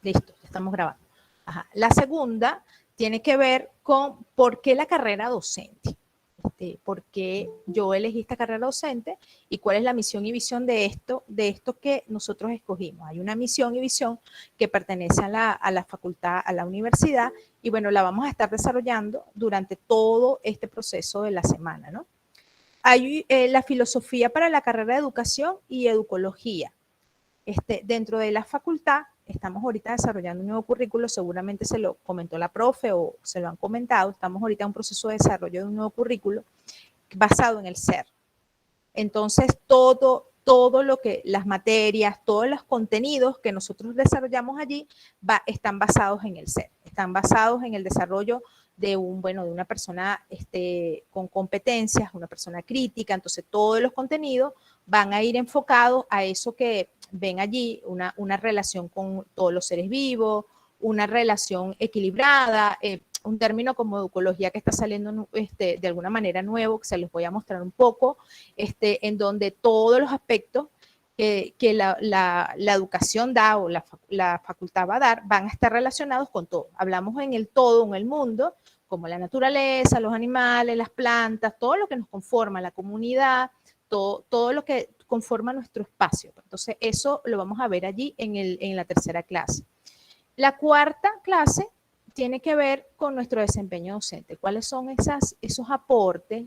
Listo, ya estamos grabando. Ajá. La segunda tiene que ver con por qué la carrera docente. Por qué yo elegí esta carrera docente y cuál es la misión y visión de esto que nosotros escogimos. Hay una misión y visión que pertenece a la facultad, a la universidad, y bueno, la vamos a estar desarrollando durante todo este proceso de la semana, ¿no? Hay la filosofía para la carrera de educación y educología. Dentro de la facultad estamos ahorita desarrollando un nuevo currículo, seguramente se lo comentó la profe o se lo han comentado, estamos ahorita en un proceso de desarrollo de un nuevo currículo basado en el ser. Entonces, todo lo que las materias, todos los contenidos que nosotros desarrollamos allí están basados en el ser, están basados en el desarrollo de de una persona con competencias, una persona crítica. Entonces, todos los contenidos van a ir enfocados a eso que ven allí, una relación con todos los seres vivos, una relación equilibrada, un término como educología que está saliendo de alguna manera nuevo, que se los voy a mostrar un poco, en donde todos los aspectos que la educación da o la facultad va a dar van a estar relacionados con todo. Hablamos en el todo, en el mundo, como la naturaleza, los animales, las plantas, todo lo que nos conforma, la comunidad, todo lo que conforma nuestro espacio. Entonces, eso lo vamos a ver allí en la tercera clase. La cuarta clase tiene que ver con nuestro desempeño docente. ¿Cuáles son esos aportes?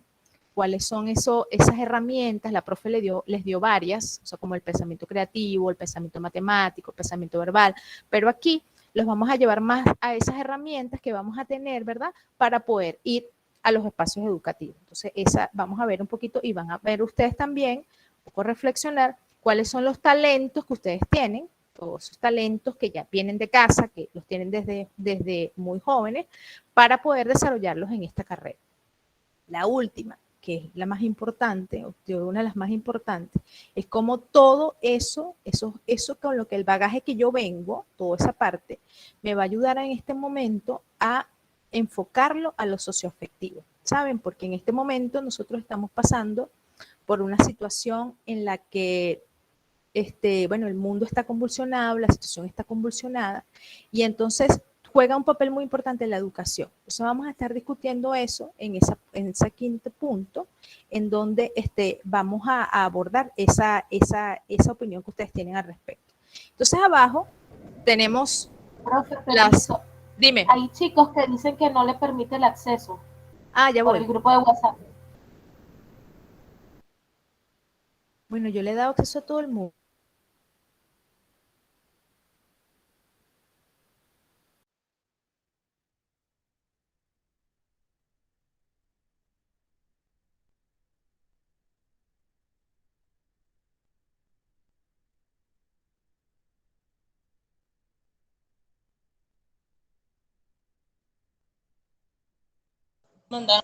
¿Cuáles son esas herramientas? La profe les dio varias, o sea, como el pensamiento creativo, el pensamiento matemático, el pensamiento verbal, pero aquí los vamos a llevar más a esas herramientas que vamos a tener, ¿verdad? Para poder ir a los espacios educativos. Entonces, vamos a ver un poquito y van a ver ustedes también, un poco reflexionar cuáles son los talentos que ustedes tienen, todos esos talentos que ya vienen de casa, que los tienen desde muy jóvenes, para poder desarrollarlos en esta carrera. La última, que es la más importante, o una de las más importantes, es como todo eso con lo que el bagaje que yo vengo, toda esa parte, me va a ayudar en este momento a enfocarlo a lo socioafectivo, ¿saben? Porque en este momento nosotros estamos pasando por una situación en la que bueno, el mundo está convulsionado, la situación está convulsionada, y entonces juega un papel muy importante en la educación. Entonces vamos a estar discutiendo eso en ese quinto punto, en donde vamos a abordar esa opinión que ustedes tienen al respecto. Entonces abajo tenemos Profe, las... permiso. Dime. Hay chicos que dicen que no le permite el acceso Ah, ya por voy. el grupo de WhatsApp. Bueno, yo le he dado acceso a todo el mundo. Mandar.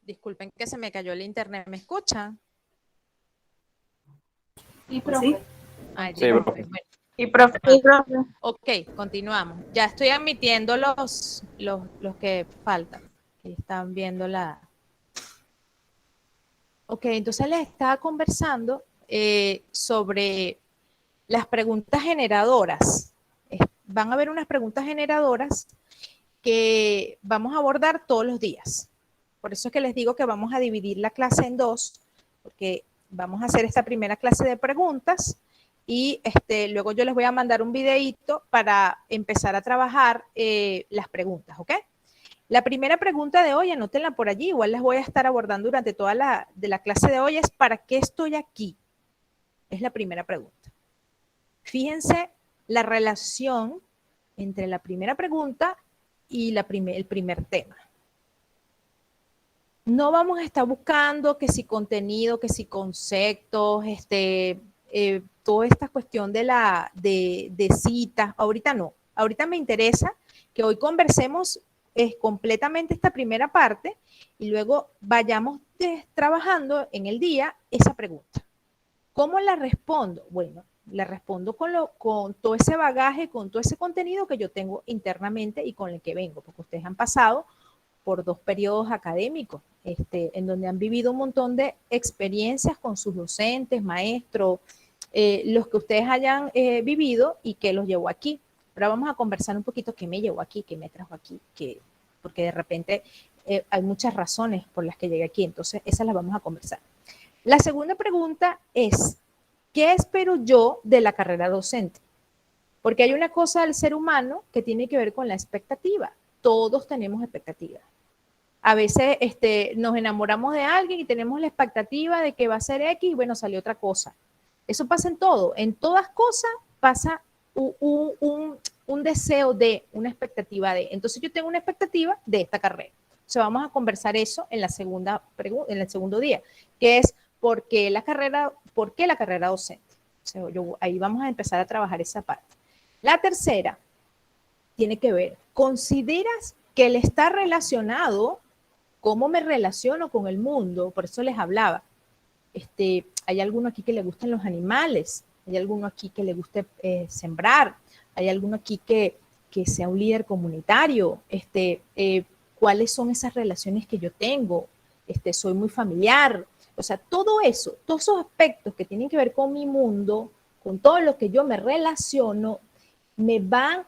Disculpen que se me cayó el internet. ¿Me escuchan? Y Pues profe, sí. Ay, Sí, disculpen. profe. Bueno, Y profe, ok, continuamos. Ya estoy admitiendo los que faltan, que están viendo la... Ok, entonces les estaba conversando sobre las preguntas generadoras. Van a haber unas preguntas generadoras que vamos a abordar todos los días. Por eso es que les digo que vamos a dividir la clase en dos, porque vamos a hacer esta primera clase de preguntas y luego yo les voy a mandar un videíto para empezar a trabajar las preguntas, ¿ok? La primera pregunta de hoy, anótenla por allí, igual las voy a estar abordando durante toda la clase de hoy, es ¿para qué estoy aquí? Es la primera pregunta. Fíjense la relación entre la primera pregunta y el primer tema. No vamos a estar buscando que si contenido, que si conceptos, toda esta cuestión de citas. Ahorita no. Ahorita me interesa que hoy conversemos completamente esta primera parte y luego vayamos trabajando en el día esa pregunta. ¿Cómo la respondo? Bueno, la respondo con todo ese bagaje, con todo ese contenido que yo tengo internamente y con el que vengo, porque ustedes han pasado por 2 periodos académicos, en donde han vivido un montón de experiencias con sus docentes, maestros, los que ustedes hayan vivido y que los llevó aquí. Ahora vamos a conversar un poquito qué me llevó aquí, qué me trajo aquí, porque de repente hay muchas razones por las que llegué aquí, entonces esas las vamos a conversar. La segunda pregunta es, ¿qué espero yo de la carrera docente? Porque hay una cosa del ser humano que tiene que ver con la expectativa. Todos tenemos expectativas. A veces nos enamoramos de alguien y tenemos la expectativa de que va a ser X y bueno, salió otra cosa. Eso pasa en todo. En todas cosas pasa un deseo de, una expectativa de. Entonces yo tengo una expectativa de esta carrera. O sea, vamos a conversar eso en en el segundo día, que es ¿por qué la carrera docente? O sea, ahí vamos a empezar a trabajar esa parte. La tercera tiene que ver, ¿consideras que él está relacionado? ¿Cómo me relaciono con el mundo? Por eso les hablaba. Hay alguno aquí que le gustan los animales, hay alguno aquí que le guste sembrar, hay alguno aquí que sea un líder comunitario, cuáles son esas relaciones que yo tengo, soy muy familiar, o sea, todo eso, todos esos aspectos que tienen que ver con mi mundo, con todo lo que yo me relaciono, me van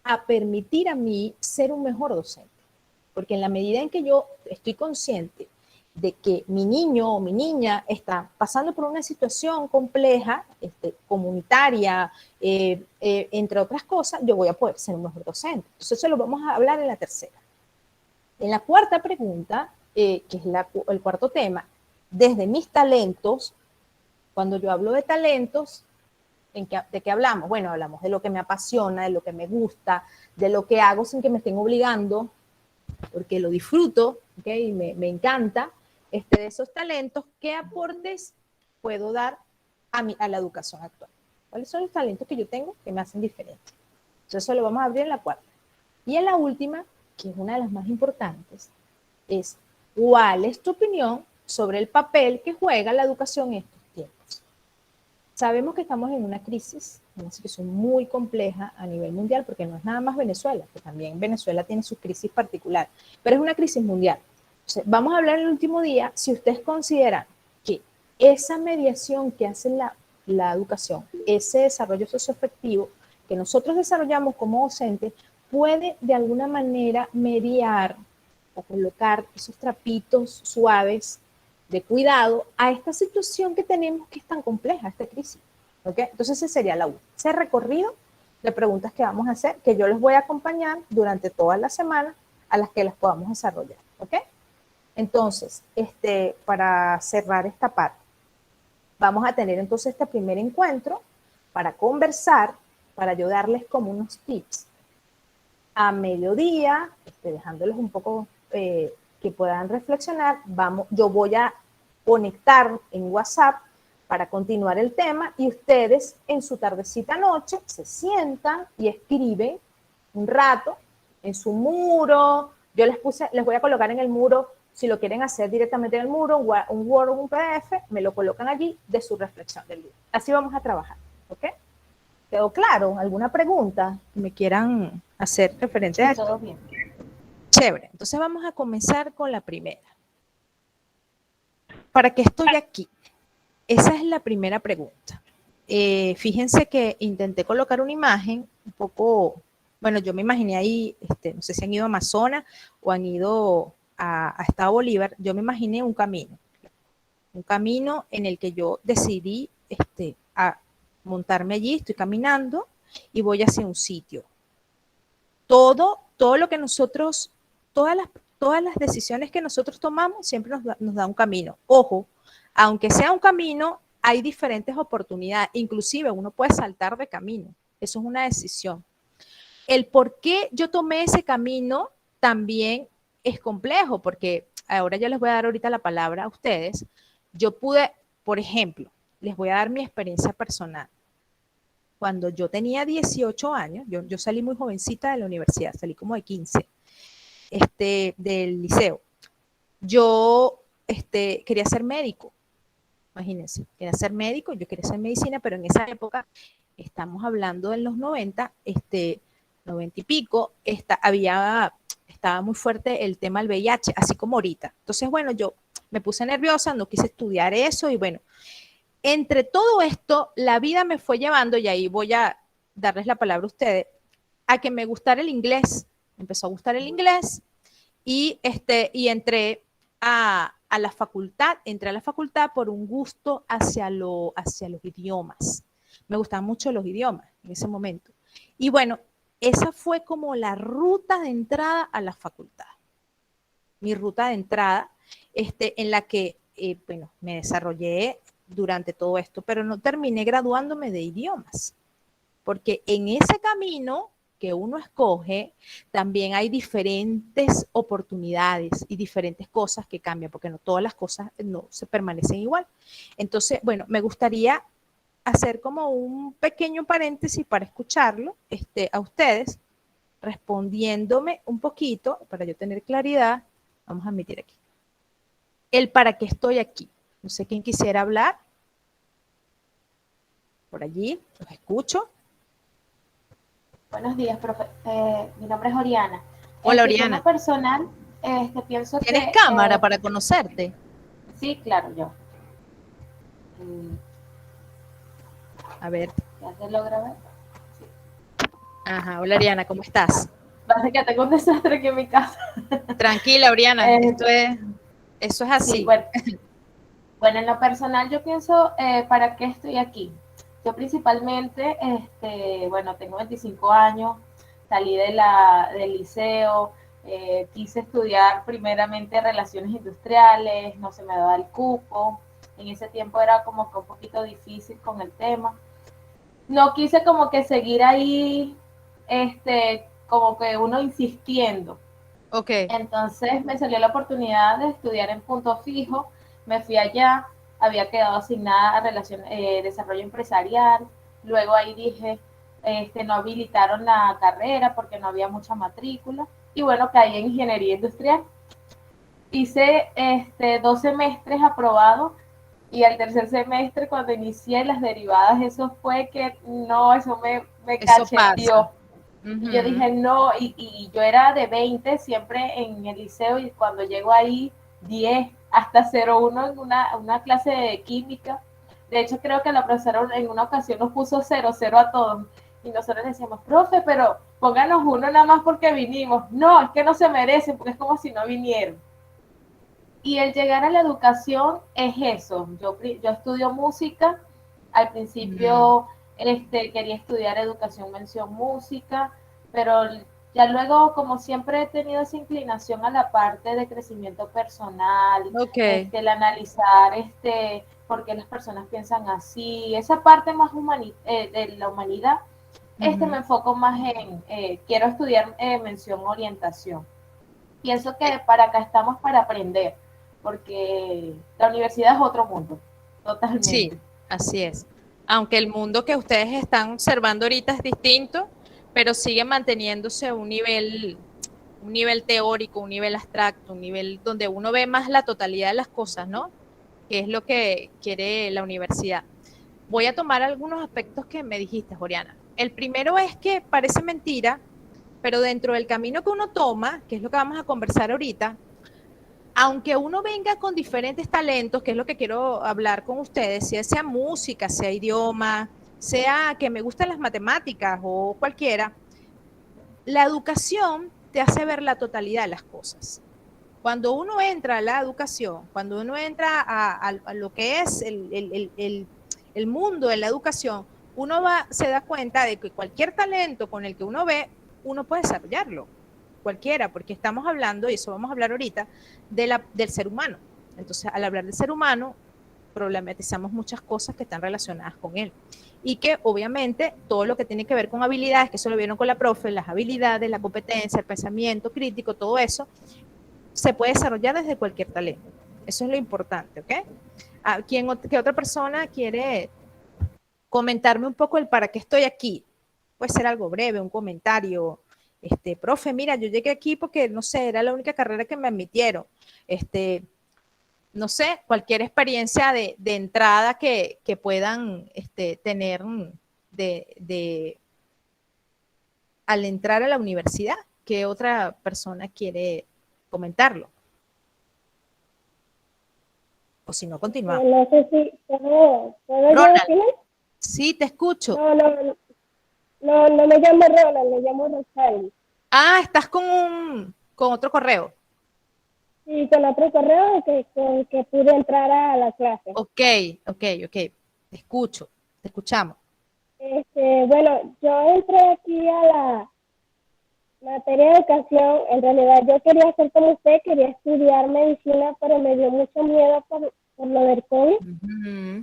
a permitir a mí ser un mejor docente. Porque en la medida en que yo estoy consciente de que mi niño o mi niña está pasando por una situación compleja, comunitaria, entre otras cosas, yo voy a poder ser un mejor docente. Entonces, eso lo vamos a hablar en la tercera. En la cuarta pregunta, que es el cuarto tema, desde mis talentos, cuando yo hablo de talentos, ¿de qué hablamos? Bueno, hablamos de lo que me apasiona, de lo que me gusta, de lo que hago sin que me estén obligando, porque lo disfruto, ¿okay? Y me encanta, de esos talentos, ¿qué aportes puedo dar a la educación actual? ¿Cuáles son los talentos que yo tengo que me hacen diferente? Entonces eso lo vamos a abrir en la cuarta. Y en la última, que es una de las más importantes, es ¿cuál es tu opinión sobre el papel que juega la educación en estos tiempos? Sabemos que estamos en una crisis, una situación muy compleja a nivel mundial, porque no es nada más Venezuela, que también Venezuela tiene su crisis particular, pero es una crisis mundial. Entonces, vamos a hablar el último día, si ustedes consideran que esa mediación que hace la educación, ese desarrollo socioafectivo que nosotros desarrollamos como docentes, puede de alguna manera mediar o colocar esos trapitos suaves de cuidado a esta situación que tenemos que es tan compleja, esta crisis. ¿Okay? Entonces ese sería ese recorrido de preguntas que vamos a hacer, que yo les voy a acompañar durante toda la semana a las que las podamos desarrollar. ¿Okay? Entonces, para cerrar esta parte, vamos a tener entonces este primer encuentro para conversar, para yo darles como unos tips. A mediodía, dejándoles un poco que puedan reflexionar, yo voy a conectar en WhatsApp para continuar el tema y ustedes en su tardecita noche se sientan y escriben un rato en su muro. Yo les voy a colocar en el muro Si lo quieren hacer directamente en el muro, un Word o un PDF, me lo colocan allí de su reflexión del libro. Así vamos a trabajar, ¿ok? ¿Quedó claro? ¿Alguna pregunta que me quieran hacer referente a Sí, esto? todo bien. Chévere. Entonces vamos a comenzar con la primera. ¿Para qué estoy aquí? Esa es la primera pregunta. Fíjense que intenté colocar una imagen un poco, bueno, yo me imaginé ahí, no sé si han ido a Amazonas o han ido a Estado Bolívar, yo me imaginé un camino en el que yo decidí a montarme allí, estoy caminando y voy hacia un sitio. Todo lo que nosotros, todas las decisiones que nosotros tomamos siempre nos da un camino. Ojo, aunque sea un camino, hay diferentes oportunidades. Inclusive uno puede saltar de camino. Eso es una decisión. El por qué yo tomé ese camino también es complejo, porque ahora yo les voy a dar ahorita la palabra a ustedes. Yo pude, por ejemplo, les voy a dar mi experiencia personal. Cuando yo tenía 18 años, yo salí muy jovencita de la universidad, salí como de 15, del liceo. Yo quería ser médico, imagínense, quería ser médico, yo quería hacer medicina, pero en esa época, estamos hablando de los 90, 90 y pico, estaba muy fuerte el tema del VIH, así como ahorita. Entonces, bueno, yo me puse nerviosa, no quise estudiar eso y bueno, entre todo esto, la vida me fue llevando, y ahí voy a darles la palabra a ustedes, a que me gustara el inglés. Me empezó a gustar el inglés y entré a la facultad por un gusto hacia los idiomas. Me gustaban mucho los idiomas en ese momento. Y bueno, esa fue como la ruta de entrada a la facultad. Mi ruta de entrada, en la que, bueno, me desarrollé durante todo esto, pero no terminé graduándome de idiomas, porque en ese camino que uno escoge, también hay diferentes oportunidades y diferentes cosas que cambian, porque no todas las cosas no se permanecen igual. Entonces, bueno, me gustaría hacer como un pequeño paréntesis para escucharlo a ustedes, respondiéndome un poquito, para yo tener claridad. Vamos a admitir aquí. El para qué estoy aquí. No sé quién quisiera hablar. Por allí, los escucho. Buenos días, profe. Mi nombre es Oriana. Hola, Yo en lo Oriana. personal, pienso ¿Tienes que, cámara para conocerte? sí, claro, yo. Mm, A ver. ¿Ya se logra ver? Sí. Ajá, hola, Oriana, ¿cómo estás? Parece que tengo un desastre aquí en mi casa. Tranquila, Oriana, Eh, eso es sí, así. bueno, bueno, en lo personal yo pienso, ¿para qué estoy aquí? Yo principalmente, bueno, tengo 25 años, salí del liceo, quise estudiar primeramente relaciones industriales, no se me daba el cupo, en ese tiempo era como que un poquito difícil con el tema. No quise como que seguir ahí, como que uno insistiendo. Ok. Entonces me salió la oportunidad de estudiar en Punto Fijo, me fui allá, había quedado asignada a desarrollo empresarial, luego ahí dije, no habilitaron la carrera porque no había mucha matrícula, y bueno, caí en ingeniería industrial. Hice 2 semestres aprobados, y al tercer semestre, cuando inicié las derivadas, eso fue que no, eso me Eso pasa. cacheteó. Y yo Ujú. dije, no, y yo era de 20 siempre en el liceo, y cuando llego ahí, 10 hasta 0,1 en una clase de química. De hecho, creo que la profesora en una ocasión nos puso 0,0 a todos. Y nosotros decíamos, profe, pero pónganos uno nada más porque vinimos. No, es que no se merecen, porque es como si no vinieran. Y el llegar a la educación es eso. Yo estudio música. Al Mm, principio quería estudiar educación mención música, pero ya luego, como siempre he tenido esa inclinación a la parte de crecimiento personal, ok. el analizar por qué las personas piensan así, esa parte más de la humanidad, me Ujú. enfoco más en, quiero estudiar mención orientación. Pienso Eh, que para acá estamos para aprender, porque la universidad es otro mundo, Sí, totalmente. así es. Aunque el mundo que ustedes están observando ahorita es distinto, pero sigue manteniéndose a un nivel, un nivel teórico, un nivel abstracto, un nivel donde uno ve más la totalidad de las cosas, ¿no? Que es lo que quiere la universidad. Voy a tomar algunos aspectos que me dijiste, Oriana. El primero es que parece mentira, pero dentro del camino que uno toma, que es lo que vamos a conversar ahorita, aunque uno venga con diferentes talentos, que es lo que quiero hablar con ustedes, sea música, sea idioma, sea que me gusten las matemáticas o cualquiera, la educación te hace ver la totalidad de las cosas. Cuando uno entra a la educación, cuando uno entra a lo que es el mundo de la educación, uno se da cuenta de que cualquier talento con el que uno ve, uno puede desarrollarlo, cualquiera, porque estamos hablando, y eso vamos a hablar ahorita, del ser humano. Entonces, al hablar del ser humano, problematizamos muchas cosas que están relacionadas con él. Y que obviamente todo lo que tiene que ver con habilidades, que eso lo vieron con la profe, las habilidades, la competencia, el pensamiento crítico, todo eso, se puede desarrollar desde cualquier talento. Eso es lo importante, ¿ok? ¿Qué otra persona quiere comentarme un poco el para qué estoy aquí? Puede ser algo breve, un comentario. Profe, mira, yo llegué aquí porque, no sé, era la única carrera que me admitieron. No sé, cualquier experiencia de entrada que puedan tener al entrar a la universidad. ¿Qué otra persona quiere comentarlo? O si no, continuamos. No sé si puedo yo Ronald, opinar. sí, te escucho. No me llamo Ronald, me llamo Rosario. Estás con otro correo. Y con otro correo que pude entrar a la clase. Ok. Te escucho, te escuchamos. Bueno, yo entré aquí a la materia de educación. En realidad yo quería ser como usted, quería estudiar medicina, pero me dio mucho miedo por lo del COVID.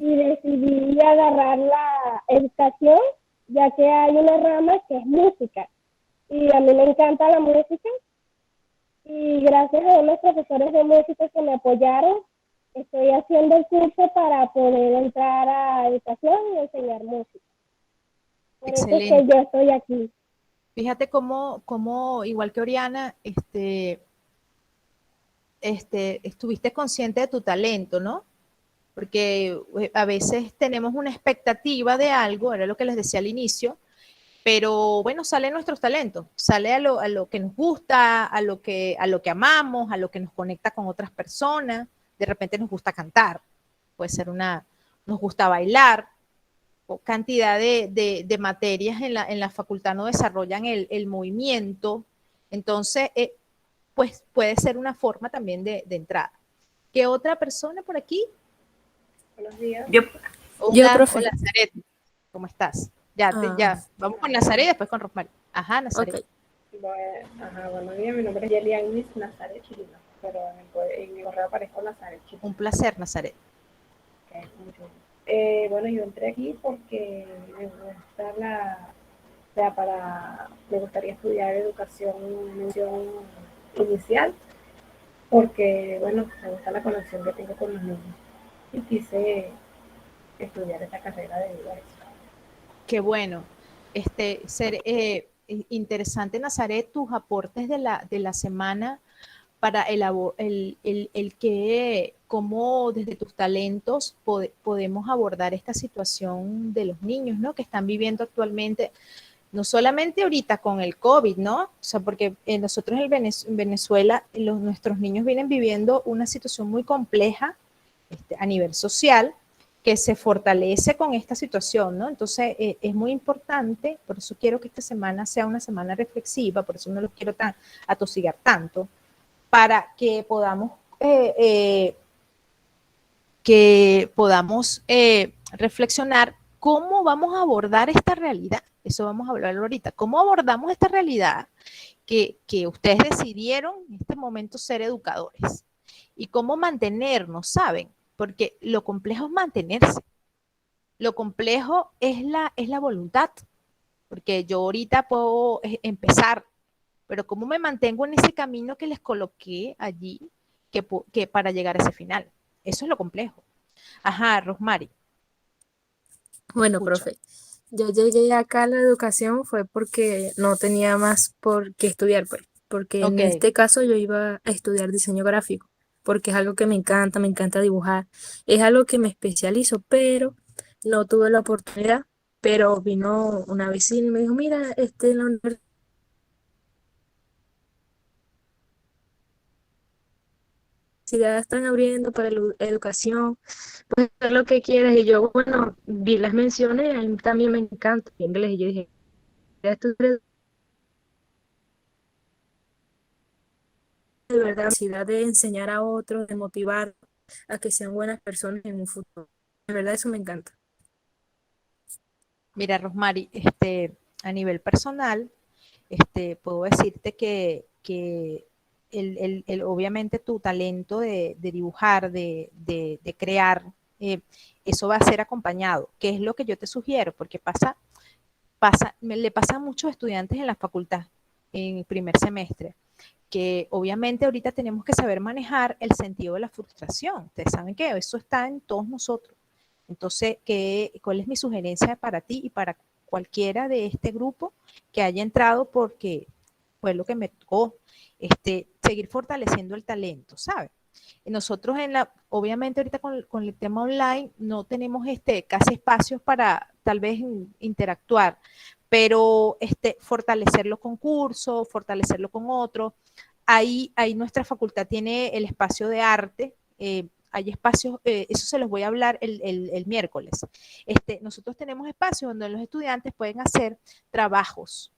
Y decidí agarrar la educación, ya que hay una rama que es música. Y a mí me encanta la música. Y gracias a unos profesores de música que me apoyaron, estoy haciendo el curso para poder entrar a educación y enseñar música. Por eso es que Excelente. yo estoy aquí. Fíjate cómo igual que Oriana, estuviste consciente de tu talento, ¿no? Porque a veces tenemos una expectativa de algo, era lo que les decía al inicio, pero bueno, salen nuestros talentos, sale a lo que nos gusta, a lo que amamos, a lo que nos conecta con otras personas. De repente nos gusta cantar, puede ser nos gusta bailar, o cantidad de materias en la facultad no desarrollan el movimiento. Entonces, pues puede ser una forma también de entrada. ¿Qué otra persona por aquí? Buenos días. Yo, profe. Hola, Zaret, ¿cómo estás? Ya, vamos con Nazaret y después con Rosmary. Ajá, Nazaret. Ok. Buenos días, mi nombre es Yelianis Nazaret Chilino, pero en mi correo aparezco Nazaret Chilino. Un placer, Nazaret. Okay, bueno, yo entré aquí porque me gusta me gustaría estudiar educación inicial, porque, bueno, me gusta la conexión que tengo con los niños y quise estudiar esta carrera debido a eso. Qué bueno. Interesante, Nazaret, tus aportes de la semana para el que, cómo desde tus talentos podemos abordar esta situación de los niños, ¿no? Que están viviendo actualmente, no solamente ahorita con el COVID, ¿no? O sea, porque nosotros en Venezuela, nuestros niños vienen viviendo una situación muy compleja a nivel social, que se fortalece con esta situación, ¿no? Entonces, es muy importante, por eso quiero que esta semana sea una semana reflexiva, por eso no los quiero atosigar tanto, para que podamos reflexionar cómo vamos a abordar esta realidad. Eso vamos a hablar ahorita. ¿Cómo abordamos esta realidad que ustedes decidieron en este momento ser educadores? Y cómo mantenernos, ¿saben? Porque lo complejo es mantenerse. Lo complejo es la voluntad. Porque yo ahorita puedo empezar, pero cómo me mantengo en ese camino que les coloqué allí que para llegar a ese final. Eso es lo complejo. Ajá, Rosmary. Bueno, profe, yo llegué acá a la educación fue porque no tenía más por qué estudiar, pues. porque en Ok. este caso yo iba a estudiar diseño gráfico, porque es algo que me encanta dibujar, es algo que me especializo, pero no tuve la oportunidad, pero vino una vecina y me dijo, mira, en la universidad están abriendo para educación, pues haz lo que quieras, y yo, bueno, vi las menciones, a mí también me encanta el inglés, y yo dije, esto es de verdad, la necesidad de enseñar a otros, de motivar a que sean buenas personas en un futuro. De verdad, eso me encanta. Mira, Rosmary, a nivel personal, puedo decirte que obviamente tu talento de dibujar, de crear, eso va a ser acompañado, que es lo que yo te sugiero, porque le pasa a muchos estudiantes en la facultad, en el primer semestre, que obviamente ahorita tenemos que saber manejar el sentido de la frustración. Ustedes saben que eso está en todos nosotros. Entonces, ¿cuál es mi sugerencia para ti y para cualquiera de este grupo que haya entrado porque fue lo que me tocó? Seguir fortaleciendo el talento, ¿sabes? Nosotros obviamente ahorita con el tema online no tenemos casi espacios para tal vez interactuar, pero fortalecerlo con cursos, fortalecerlo con otros. Ahí nuestra facultad tiene el espacio de arte, hay espacios, eso se los voy a hablar el miércoles. Nosotros tenemos espacios donde los estudiantes pueden hacer trabajos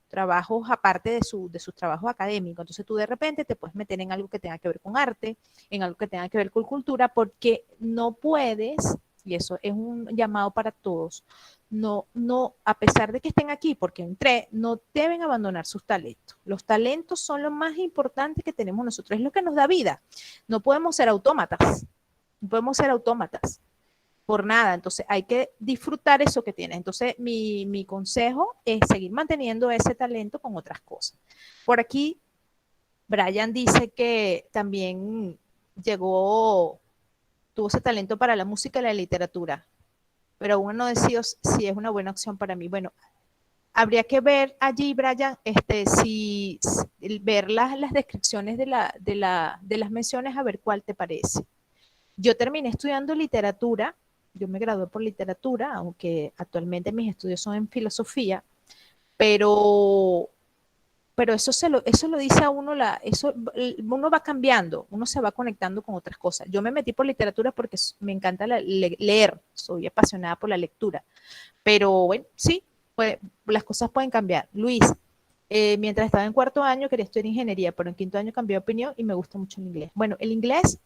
aparte de sus trabajos académicos. Entonces tú de repente te puedes meter en algo que tenga que ver con arte, en algo que tenga que ver con cultura, porque no puedes, y eso es un llamado para todos, no, a pesar de que estén aquí, porque entré, no deben abandonar sus talentos. Los talentos son lo más importante que tenemos nosotros, es lo que nos da vida. No podemos ser autómatas, no podemos ser autómatas por nada. Entonces hay que disfrutar eso que tienes. Entonces mi consejo es seguir manteniendo ese talento con otras cosas. Por aquí, Brian dice que también tuvo ese talento para la música y la literatura, pero aún no decido si es una buena opción para mí. Bueno, habría que ver allí, Brian, ver las descripciones de las menciones, a ver cuál te parece. Yo terminé estudiando literatura, yo me gradué por literatura, aunque actualmente mis estudios son en filosofía, pero, pero eso lo dice a uno, uno va cambiando, uno se va conectando con otras cosas. Yo me metí por literatura porque me encanta leer, soy apasionada por la lectura, pero bueno, sí, pues, las cosas pueden cambiar. Luis, mientras estaba en cuarto año quería estudiar ingeniería, pero en quinto año cambié de opinión y me gusta mucho el inglés. Bueno, el inglés,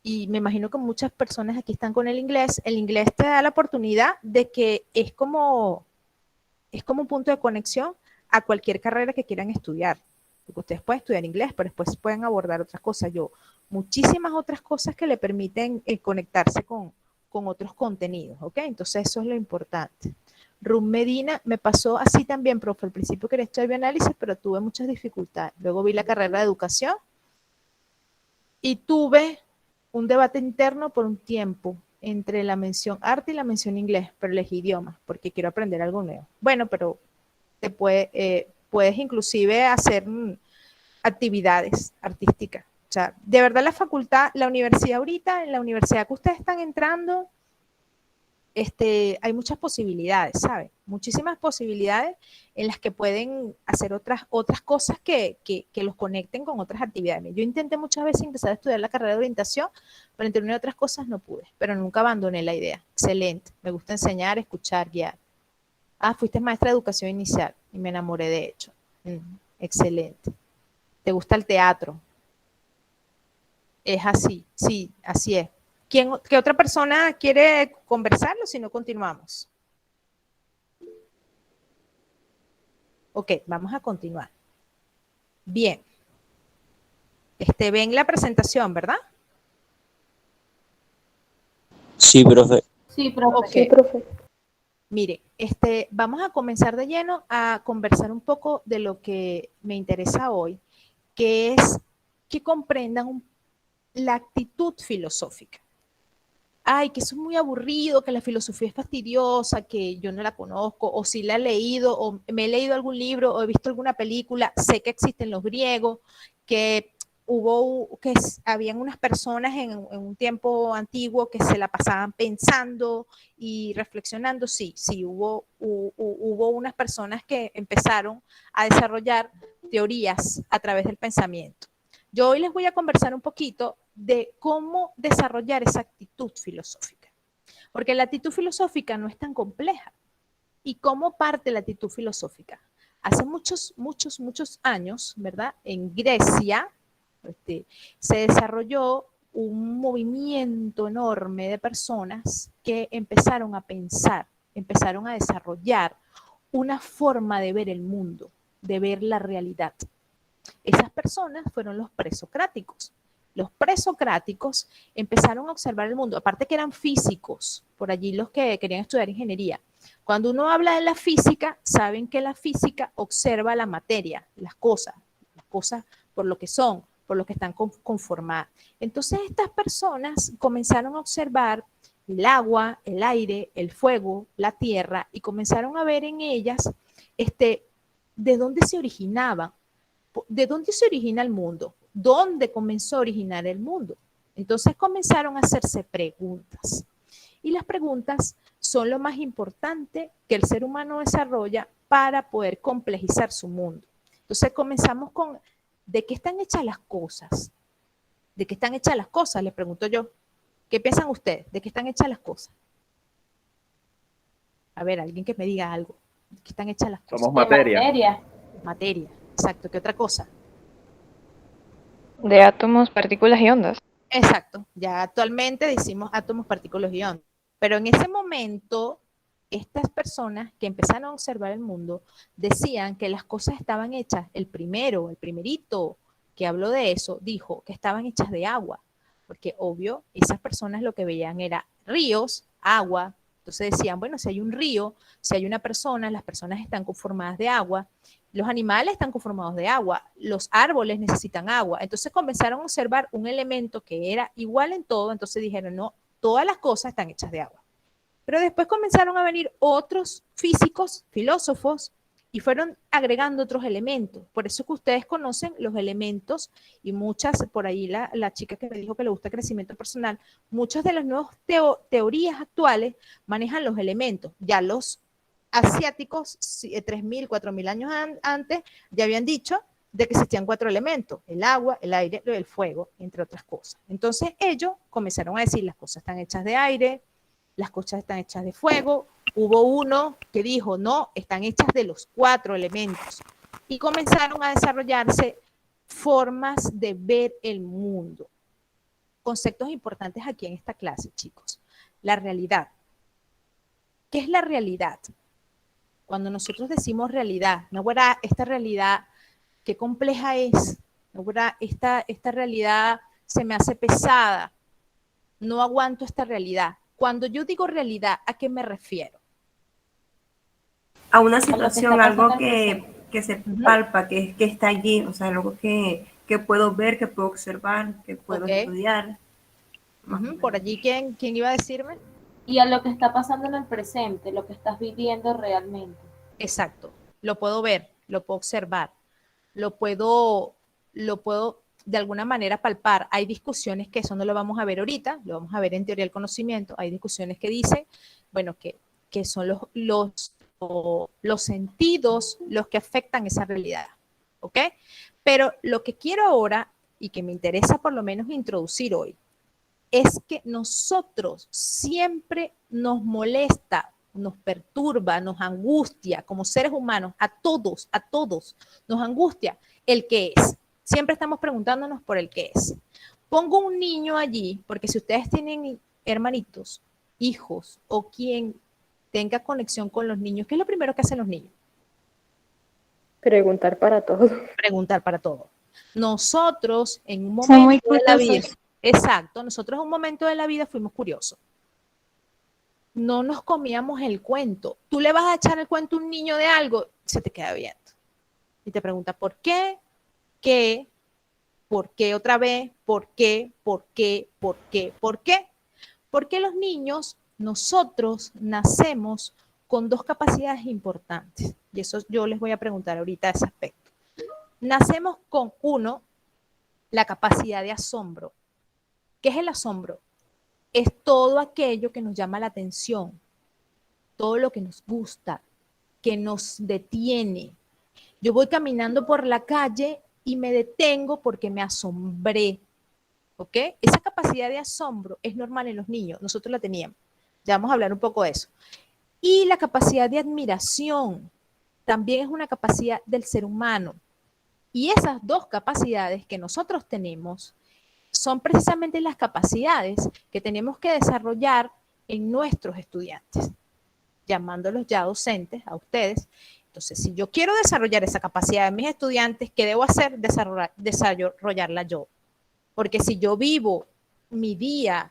y me imagino que muchas personas aquí están con el inglés te da la oportunidad de que es como un punto de conexión a cualquier carrera que quieran estudiar. Porque ustedes pueden estudiar inglés, pero después pueden abordar otras cosas. Muchísimas otras cosas que le permiten conectarse con otros contenidos, ¿ok? Entonces eso es lo importante. Rum Medina me pasó así también, profe. Al principio quería estudiar bioanálisis, pero tuve muchas dificultades. Luego vi la carrera de educación y tuve un debate interno por un tiempo entre la mención arte y la mención inglés, pero elegí idioma porque quiero aprender algo nuevo. Bueno, pero puedes inclusive hacer actividades artísticas. O sea, de verdad la facultad, la universidad ahorita, en la universidad que ustedes están entrando, hay muchas posibilidades, ¿sabes? Muchísimas posibilidades en las que pueden hacer otras cosas que los conecten con otras actividades. Yo intenté muchas veces empezar a estudiar la carrera de orientación, pero entre una y otras cosas no pude, pero nunca abandoné la idea. Excelente, me gusta enseñar, escuchar, guiar. Ah, fuiste maestra de educación inicial y me enamoré de hecho. Excelente. ¿Te gusta el teatro? Es así, sí, así es. ¿Qué otra persona quiere conversarlo? Si no, continuamos. Ok, vamos a continuar. Bien. Ven la presentación, ¿verdad? Sí, profe. Sí, profe. Ok. Sí, profe. Mire, vamos a comenzar de lleno a conversar un poco de lo que me interesa hoy, que es que comprendan la actitud filosófica. ay, que eso es muy aburrido, que la filosofía es fastidiosa, que yo no la conozco, o si la he leído, o me he leído algún libro, o he visto alguna película, sé que existen los griegos, que habían unas personas en un tiempo antiguo que se la pasaban pensando y reflexionando. Sí, hubo unas personas que empezaron a desarrollar teorías a través del pensamiento. Yo hoy les voy a conversar un poquito de cómo desarrollar esa actitud filosófica, porque la actitud filosófica no es tan compleja. ¿Y cómo parte la actitud filosófica? Hace muchos años, ¿verdad? En Grecia se desarrolló un movimiento enorme de personas que empezaron a pensar, empezaron a desarrollar una forma de ver el mundo, de ver la realidad. Esas personas fueron los presocráticos. Los presocráticos empezaron a observar el mundo, aparte que eran físicos, por allí los que querían estudiar ingeniería. Cuando uno habla de la física, saben que la física observa la materia, las cosas por lo que son, por lo que están conformadas. Entonces estas personas comenzaron a observar el agua, el aire, el fuego, la tierra, y comenzaron a ver en ellas de dónde se originaban. ¿De dónde se origina el mundo? ¿Dónde comenzó a originar el mundo? Entonces comenzaron a hacerse preguntas. Y las preguntas son lo más importante que el ser humano desarrolla para poder complejizar su mundo. Entonces comenzamos con, ¿de qué están hechas las cosas? ¿De qué están hechas las cosas? Les pregunto yo. ¿Qué piensan ustedes? ¿De qué están hechas las cosas? A ver, alguien que me diga algo. ¿De qué están hechas las cosas? Somos materia. Materia. Exacto. ¿Qué otra cosa? De átomos, partículas y ondas. Exacto. Ya actualmente decimos átomos, partículas y ondas. Pero en ese momento, estas personas que empezaron a observar el mundo decían que las cosas estaban hechas, el primerito que habló de eso, dijo que estaban hechas de agua, porque obvio, esas personas lo que veían era ríos, agua. Entonces decían, bueno, si hay un río, si hay una persona, las personas están conformadas de agua, los animales están conformados de agua, los árboles necesitan agua. Entonces comenzaron a observar un elemento que era igual en todo, entonces dijeron, no, todas las cosas están hechas de agua. Pero después comenzaron a venir otros físicos, filósofos, y fueron agregando otros elementos. Por eso que ustedes conocen los elementos y muchas, por ahí la chica que me dijo que le gusta el crecimiento personal, muchas de las nuevas teorías actuales manejan los elementos. Ya los asiáticos, 3.000, 4.000 años antes, ya habían dicho de que existían 4 elementos, el agua, el aire, el fuego, entre otras cosas. Entonces ellos comenzaron a decir, las cosas están hechas de aire, las cosas están hechas de fuego. Hubo uno que dijo, no, están hechas de los 4 elementos. Y comenzaron a desarrollarse formas de ver el mundo. Conceptos importantes aquí en esta clase, chicos. La realidad. ¿Qué es la realidad? Cuando nosotros decimos realidad, no, ¿verdad? Esta realidad, qué compleja es. No, ¿verdad? Esta realidad se me hace pesada. No aguanto esta realidad. Cuando yo digo realidad, ¿a qué me refiero? A una situación, algo que que se palpa, que está allí, o sea, algo que puedo ver, que puedo observar, que puedo estudiar. Por allí, ¿quién iba a decirme? Y a lo que está pasando en el presente, lo que estás viviendo realmente. Exacto. Lo puedo ver, lo puedo observar, lo puedo de alguna manera palpar. Hay discusiones que eso no lo vamos a ver ahorita, lo vamos a ver en teoría del conocimiento. Hay discusiones que dicen, bueno, que son los sentidos los que afectan esa realidad, ¿ok? Pero lo que quiero ahora, y que me interesa por lo menos introducir hoy, es que nosotros siempre nos molesta, nos perturba, nos angustia como seres humanos, a todos nos angustia el qué es. Siempre estamos preguntándonos por el qué es. Pongo un niño allí, porque si ustedes tienen hermanitos, hijos o quien tenga conexión con los niños, ¿qué es lo primero que hacen los niños? Preguntar para todo. Preguntar para todo. Nosotros en un momento de la vida, exacto, nosotros en un momento de la vida fuimos curiosos. No nos comíamos el cuento. Tú le vas a echar el cuento a un niño de algo, se te queda viendo. Y te pregunta, ¿por qué? ¿Qué? ¿Por qué otra vez? ¿Por qué? ¿Por qué? ¿Por qué? ¿Por qué? Porque los niños, nosotros nacemos con dos capacidades importantes. Y eso yo les voy a preguntar ahorita ese aspecto. Nacemos con uno, la capacidad de asombro. ¿Qué es el asombro? Es todo aquello que nos llama la atención, todo lo que nos gusta, que nos detiene. Yo voy caminando por la calle y me detengo porque me asombré. ¿Ok? Esa capacidad de asombro es normal en los niños, nosotros la teníamos. Ya vamos a hablar un poco de eso. Y la capacidad de admiración también es una capacidad del ser humano. Y esas dos capacidades que nosotros tenemos son precisamente las capacidades que tenemos que desarrollar en nuestros estudiantes, llamándolos ya docentes a ustedes. Entonces, si yo quiero desarrollar esa capacidad en mis estudiantes, ¿qué debo hacer? Desarrollarla yo. Porque si yo vivo mi día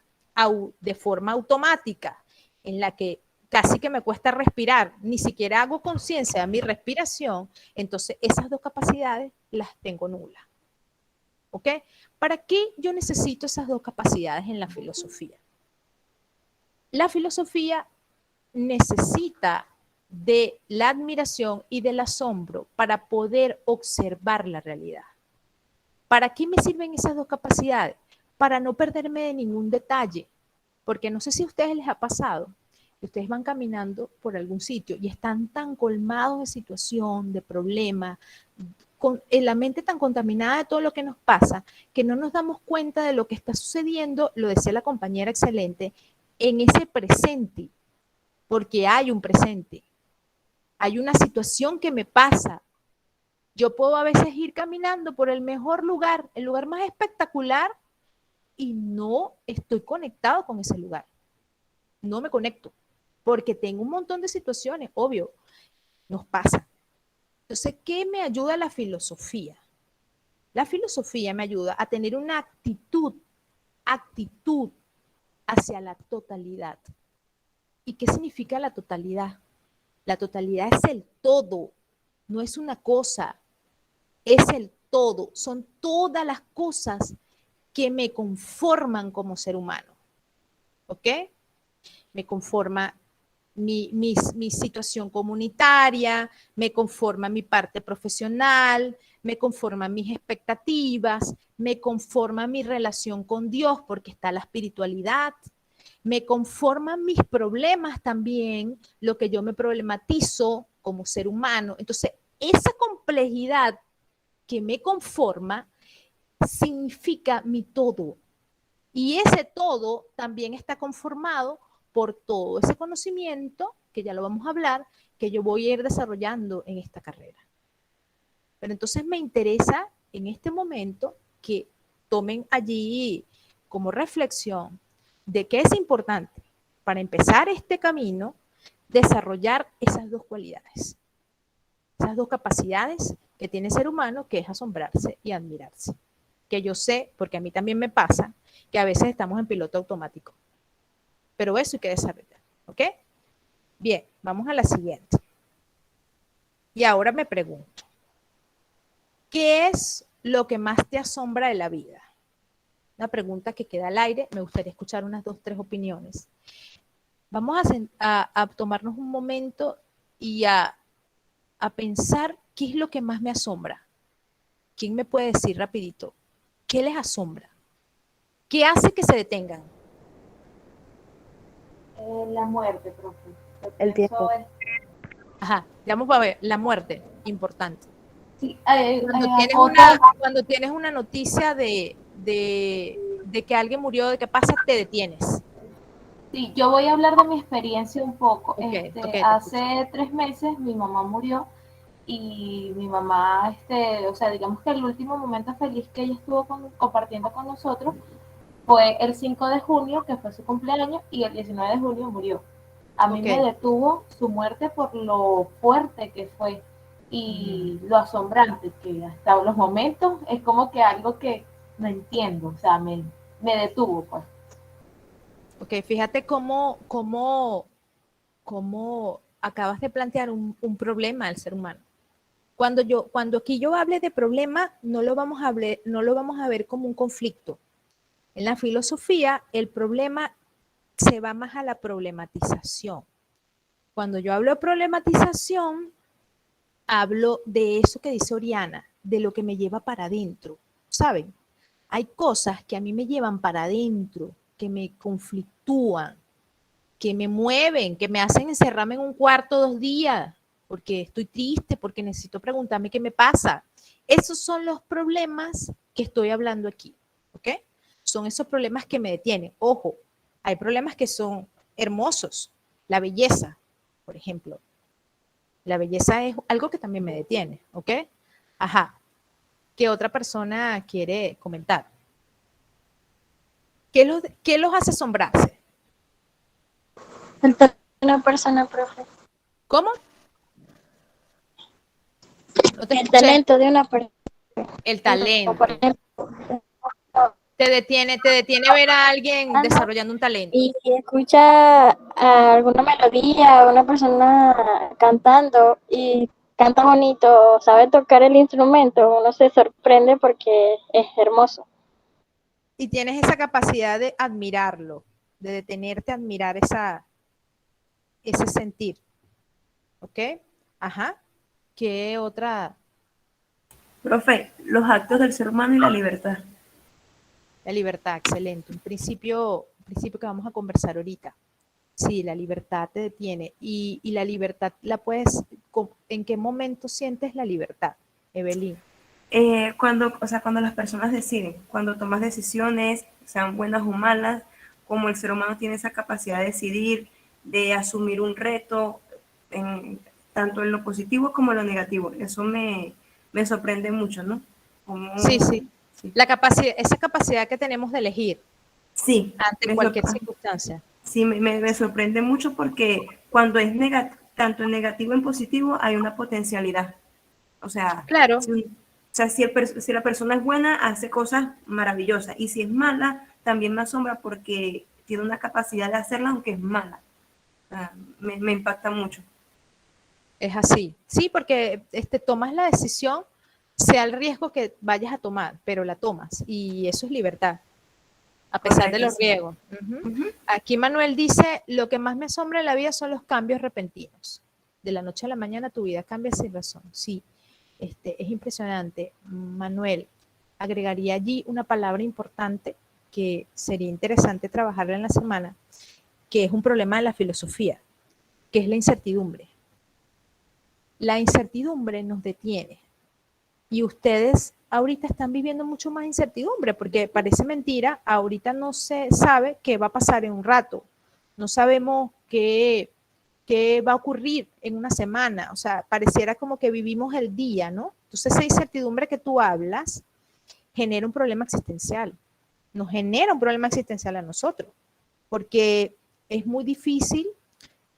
de forma automática, en la que casi que me cuesta respirar, ni siquiera hago conciencia de mi respiración, entonces esas dos capacidades las tengo nulas. ¿Ok? ¿Para qué yo necesito esas dos capacidades en la filosofía? La filosofía necesita de la admiración y del asombro para poder observar la realidad. ¿Para qué me sirven esas dos capacidades? Para no perderme de ningún detalle. Porque no sé si a ustedes les ha pasado, que ustedes van caminando por algún sitio y están tan colmados de situación, de problema, con la mente tan contaminada de todo lo que nos pasa, que no nos damos cuenta de lo que está sucediendo, lo decía la compañera excelente, en ese presente. Porque hay un presente. Hay una situación que me pasa. Yo puedo a veces ir caminando por el mejor lugar, el lugar más espectacular, y no estoy conectado con ese lugar. No me conecto, porque tengo un montón de situaciones, obvio, nos pasa. Entonces, ¿qué me ayuda la filosofía? La filosofía me ayuda a tener una actitud hacia la totalidad. ¿Y qué significa la totalidad? La totalidad es el todo, no es una cosa, es el todo, son todas las cosas que me conforman como ser humano. ¿Ok? Me conforma mi situación comunitaria, me conforma mi parte profesional, me conforma mis expectativas, me conforma mi relación con Dios porque está la espiritualidad, me conforman mis problemas también, lo que yo me problematizo como ser humano. Entonces, esa complejidad que me conforma significa mi todo. Y ese todo también está conformado por todo ese conocimiento, que ya lo vamos a hablar, que yo voy a ir desarrollando en esta carrera. Pero entonces me interesa en este momento que tomen allí como reflexión de que es importante para empezar este camino desarrollar esas dos cualidades, esas dos capacidades que tiene el ser humano, que es asombrarse y admirarse. Que yo sé, porque a mí también me pasa, que a veces estamos en piloto automático. Pero eso hay que desarrollar, ¿ok? Bien, vamos a la siguiente. Y ahora me pregunto, ¿qué es lo que más te asombra de la vida? Una pregunta que queda al aire, me gustaría escuchar unas 2, 3 opiniones. Vamos a tomarnos un momento y a pensar qué es lo que más me asombra. ¿Quién me puede decir rapidito? ¿Qué les asombra? ¿Qué hace que se detengan? La muerte, profe. El tiempo. Ajá, ya vamos a ver, la muerte, importante. Sí, Cuando tienes una noticia de que alguien murió, de qué pasa, te detienes. sí, yo voy a hablar de mi experiencia un poco. Okay, Hace 3 meses mi mamá murió y mi mamá, o sea, digamos que el último momento feliz que ella estuvo compartiendo con nosotros fue el 5 de junio, que fue su cumpleaños, y el 19 de junio murió. A mí me detuvo su muerte por lo fuerte que fue y lo asombrante que hasta los momentos es como que algo que no entiendo, o sea, me detuvo, pues. Ok, fíjate cómo acabas de plantear un problema al ser humano. Cuando aquí yo hable de problema, no lo vamos a ver como un conflicto. En la filosofía, el problema se va más a la problematización. Cuando yo hablo de problematización, hablo de eso que dice Oriana, de lo que me lleva para adentro, ¿saben? Hay cosas que a mí me llevan para adentro, que me conflictúan, que me mueven, que me hacen encerrarme en un cuarto 2 días, porque estoy triste, porque necesito preguntarme qué me pasa. Esos son los problemas que estoy hablando aquí, ¿ok? Son esos problemas que me detienen. Ojo, hay problemas que son hermosos. La belleza, por ejemplo. La belleza es algo que también me detiene, ¿ok? Ajá. ¿Qué otra persona quiere comentar? ¿Qué los hace asombrarse? El talento de una persona, profe. ¿Cómo? No te El escuché. talento de una persona. El Por talento. ejemplo, Te detiene ver a alguien desarrollando un talento. y escucha a alguna melodía, a una persona cantando y canta bonito, sabe tocar el instrumento, uno se sorprende porque es hermoso. Y tienes esa capacidad de admirarlo, de detenerte a admirar ese sentir. ¿Ok? Ajá. ¿Qué otra? Profe, los actos del ser humano y la libertad. La libertad, excelente. Un principio que vamos a conversar ahorita. Sí, la libertad te detiene. Y la libertad la puedes, ¿en qué momento sientes la libertad, Evelyn? Cuando las personas deciden, cuando tomas decisiones, sean buenas o malas, como el ser humano tiene esa capacidad de decidir, de asumir un reto, tanto en lo positivo como en lo negativo. Eso me sorprende mucho, ¿no? Sí, sí. Sí. Esa capacidad que tenemos de elegir Sí, ante cualquier circunstancia. Sí, me sorprende mucho porque cuando es tanto en negativo en positivo, hay una potencialidad. O sea, Claro. si la persona es buena, hace cosas maravillosas. Y si es mala, también me asombra porque tiene una capacidad de hacerla aunque es mala. O sea, me impacta mucho. Es así. Sí, porque tomas la decisión, sea el riesgo que vayas a tomar, pero la tomas. Y eso es libertad, a pesar de los riesgos. Aquí Manuel dice, lo que más me asombra en la vida son los cambios repentinos. De la noche a la mañana tu vida cambia sin razón. Sí, es impresionante. Manuel, agregaría allí una palabra importante que sería interesante trabajarla en la semana, que es un problema de la filosofía, que es la incertidumbre. La incertidumbre nos detiene y ustedes ahorita están viviendo mucho más incertidumbre porque parece mentira, ahorita no se sabe qué va a pasar en un rato, no sabemos qué va a ocurrir en una semana, o sea, pareciera como que vivimos el día, ¿no? Entonces esa incertidumbre que tú hablas genera un problema existencial, nos genera un problema existencial a nosotros, porque es muy difícil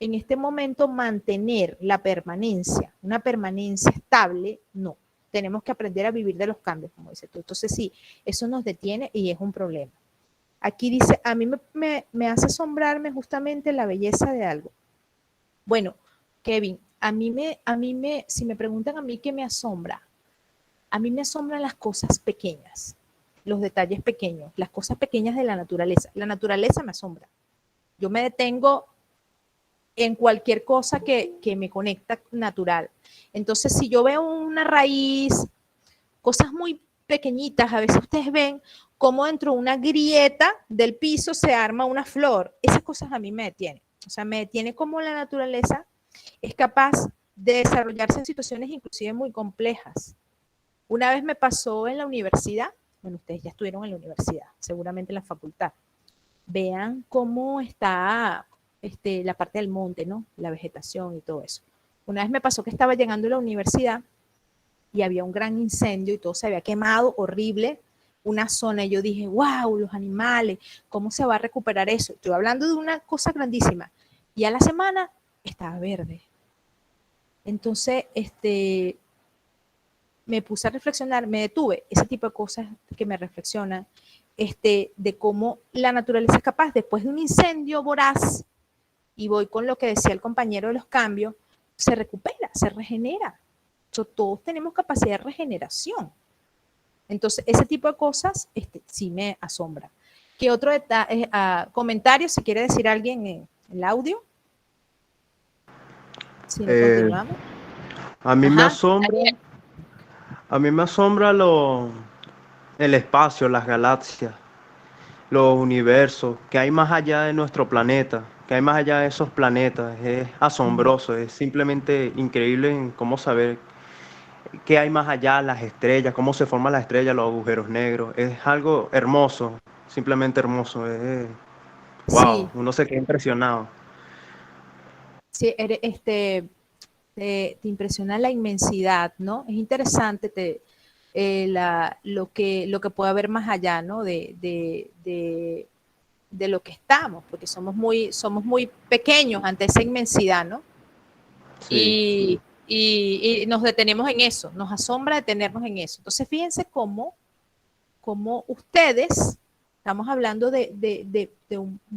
en este momento mantener la permanencia, una permanencia estable, no. Tenemos que aprender a vivir de los cambios, como dices tú. Entonces, sí, eso nos detiene y es un problema. Aquí dice, a mí me hace asombrarme justamente la belleza de algo. Bueno, Kevin, si me preguntan a mí qué me asombra, a mí me asombran las cosas pequeñas, los detalles pequeños, las cosas pequeñas de la naturaleza. La naturaleza me asombra. Yo me detengo en cualquier cosa que me conecta natural. Entonces, si yo veo una raíz, cosas muy pequeñitas, a veces ustedes ven cómo dentro de una grieta del piso se arma una flor. Esas cosas a mí me detienen. O sea, me detiene cómo la naturaleza es capaz de desarrollarse en situaciones inclusive muy complejas. Una vez me pasó en la universidad, bueno, ustedes ya estuvieron en la universidad, seguramente en la facultad. Vean cómo está la parte del monte, ¿no? La vegetación y todo eso. Una vez me pasó que estaba llegando a la universidad y había un gran incendio y todo se había quemado horrible una zona y yo dije, wow, los animales, ¿cómo se va a recuperar eso? Estoy hablando de una cosa grandísima. Y a la semana estaba verde. Entonces, me puse a reflexionar, me detuve, ese tipo de cosas que me reflexionan, de cómo la naturaleza es capaz, después de un incendio voraz, y voy con lo que decía el compañero de los cambios, se recupera, se regenera. Todos tenemos capacidad de regeneración. Entonces, ese tipo de cosas sí me asombra. ¿Qué otro comentario, si quiere decir alguien en el audio? Si no, continuamos. A mí me Ajá, asombra, Daniel. a mí me asombra el espacio, las galaxias, los universos, que hay más allá de nuestro planeta, que hay más allá de esos planetas. Es asombroso, es simplemente increíble en cómo saber qué hay más allá, las estrellas, cómo se forman las estrellas, los agujeros negros. Es algo hermoso, simplemente hermoso. Wow, Sí, uno se queda impresionado. sí, te impresiona la inmensidad, ¿no? Es interesante lo que puede haber más allá, ¿no? De lo que estamos, porque somos muy pequeños ante esa inmensidad, ¿no? Sí, Y nos detenemos en eso, nos asombra detenernos en eso. Entonces, fíjense cómo ustedes, estamos hablando de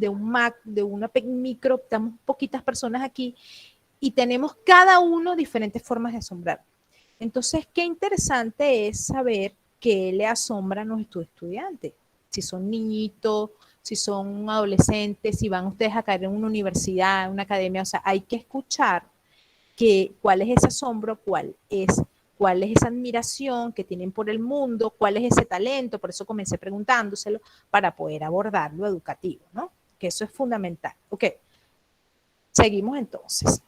una micro, estamos poquitas personas aquí, y tenemos cada uno diferentes formas de asombrar. Entonces, qué interesante es saber qué le asombra a nuestros estudiantes. Si son niñitos, si son adolescentes, si van ustedes a caer en una universidad, en una academia, o sea, hay que escuchar cuál es ese asombro, cuál es esa admiración que tienen por el mundo, cuál es ese talento. Por eso comencé preguntándoselo para poder abordar lo educativo, ¿no? Que eso es fundamental. Ok, seguimos entonces.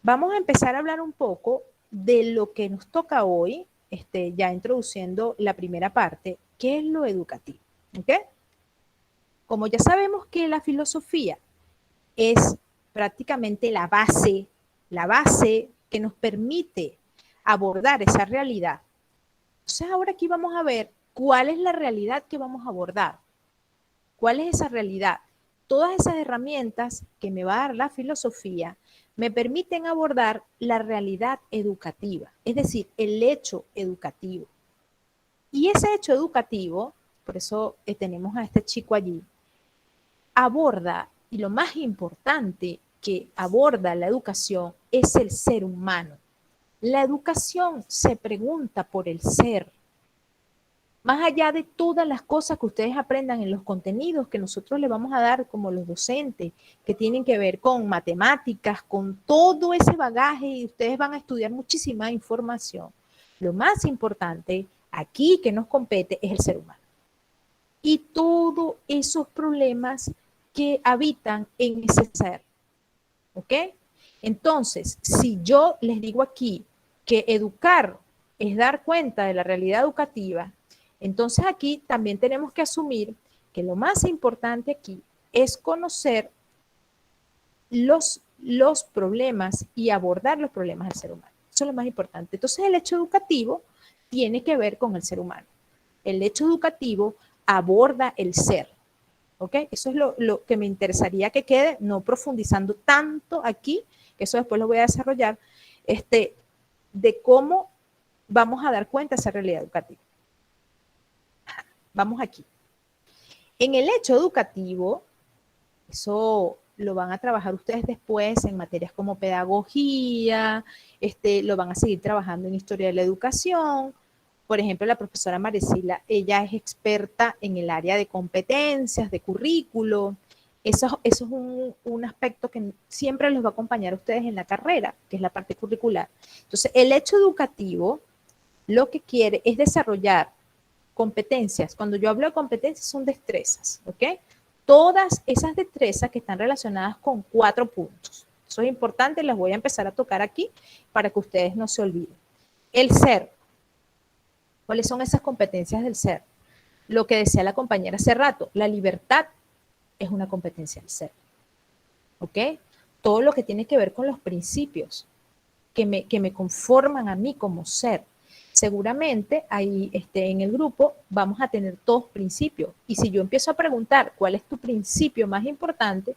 Vamos a empezar a hablar un poco de lo que nos toca hoy, ya introduciendo la primera parte, que es lo educativo. ¿Ok? Como ya sabemos que la filosofía es prácticamente la base que nos permite abordar esa realidad. Entonces ahora aquí vamos a ver cuál es la realidad que vamos a abordar. ¿Cuál es esa realidad? Todas esas herramientas que me va a dar la filosofía me permiten abordar la realidad educativa, es decir, el hecho educativo. Y ese hecho educativo, por eso tenemos a este chico allí, aborda, y lo más importante que aborda la educación es el ser humano. La educación se pregunta por el ser. Más allá de todas las cosas que ustedes aprendan en los contenidos que nosotros les vamos a dar como los docentes, que tienen que ver con matemáticas, con todo ese bagaje, y ustedes van a estudiar muchísima información. Lo más importante aquí que nos compete es el ser humano. Y todos esos problemas que habitan en ese ser. ¿Ok? Entonces, si yo les digo aquí que educar es dar cuenta de la realidad educativa, entonces aquí también tenemos que asumir que lo más importante aquí es conocer los problemas y abordar los problemas del ser humano. Eso es lo más importante. Entonces el hecho educativo tiene que ver con el ser humano. El hecho educativo aborda el ser. ¿Ok? Eso es lo que me interesaría que quede, no profundizando tanto aquí, que eso después lo voy a desarrollar, de cómo vamos a dar cuenta de esa realidad educativa. Vamos aquí. En el hecho educativo, eso lo van a trabajar ustedes después en materias como pedagogía, lo van a seguir trabajando en historia de la educación. Por ejemplo, la profesora Maricela, ella es experta en el área de competencias, de currículo. Eso es un aspecto que siempre los va a acompañar a ustedes en la carrera, que es la parte curricular. Entonces, el hecho educativo lo que quiere es desarrollar competencias. Cuando yo hablo de competencias, son destrezas, ¿ok? Todas esas destrezas que están relacionadas con 4 puntos. Eso es importante, las voy a empezar a tocar aquí para que ustedes no se olviden. El ser. ¿Cuáles son esas competencias del ser? Lo que decía la compañera hace rato, la libertad es una competencia del ser. ¿Ok? Todo lo que tiene que ver con los principios que me conforman a mí como ser. Seguramente ahí en el grupo vamos a tener todos principios. Y si yo empiezo a preguntar cuál es tu principio más importante,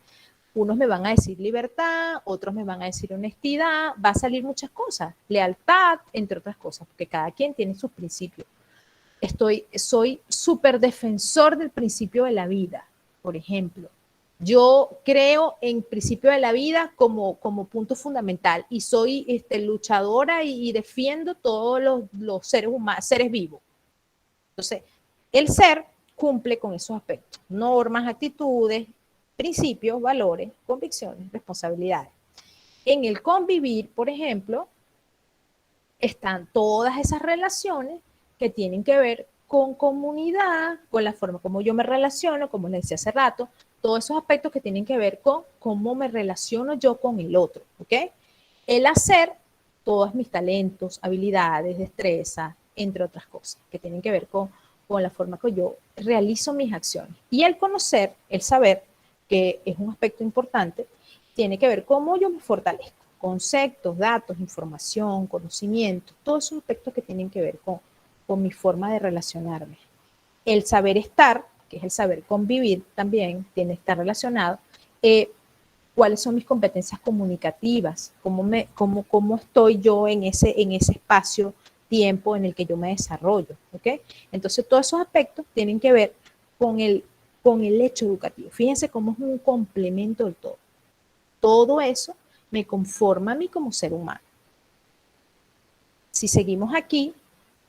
unos me van a decir libertad, otros me van a decir honestidad, va a salir muchas cosas, lealtad, entre otras cosas, porque cada quien tiene sus principios. Soy súper defensor del principio de la vida, por ejemplo. Yo creo en principio de la vida como punto fundamental y soy luchadora y defiendo todos los seres humanos, seres vivos. Entonces, el ser cumple con esos aspectos: normas, actitudes, principios, valores, convicciones, responsabilidades. En el convivir, por ejemplo, están todas esas relaciones que tienen que ver con comunidad, con la forma como yo me relaciono, como les decía hace rato, todos esos aspectos que tienen que ver con cómo me relaciono yo con el otro, ¿ok? El hacer, todos mis talentos, habilidades, destrezas, entre otras cosas, que tienen que ver con la forma que yo realizo mis acciones. Y el conocer, el saber, que es un aspecto importante, tiene que ver cómo yo me fortalezco. Conceptos, datos, información, conocimiento, todos esos aspectos que tienen que ver con mi forma de relacionarme. El saber estar, que es el saber convivir también, tiene que estar relacionado. ¿Cuáles son mis competencias comunicativas? ¿Cómo estoy yo en ese espacio, tiempo en el que yo me desarrollo? ¿Ok? Entonces, todos esos aspectos tienen que ver con el hecho educativo. Fíjense cómo es un complemento del todo. Todo eso me conforma a mí como ser humano. Si seguimos aquí,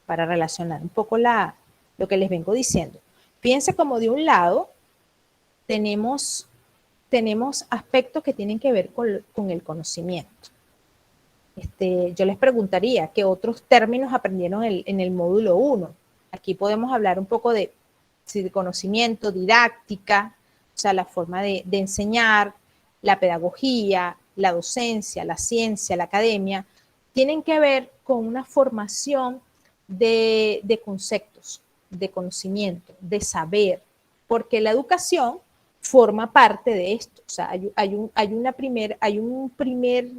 para relacionar un poco lo que les vengo diciendo, fíjense como de un lado tenemos aspectos que tienen que ver con el conocimiento. Yo les preguntaría, ¿qué otros términos aprendieron en el módulo 1? Aquí podemos hablar un poco de conocimiento, didáctica, o sea, la forma de enseñar, la pedagogía, la docencia, la ciencia, la academia, tienen que ver con una formación de conceptos, de conocimiento, de saber, porque la educación forma parte de esto. O sea, hay un primer,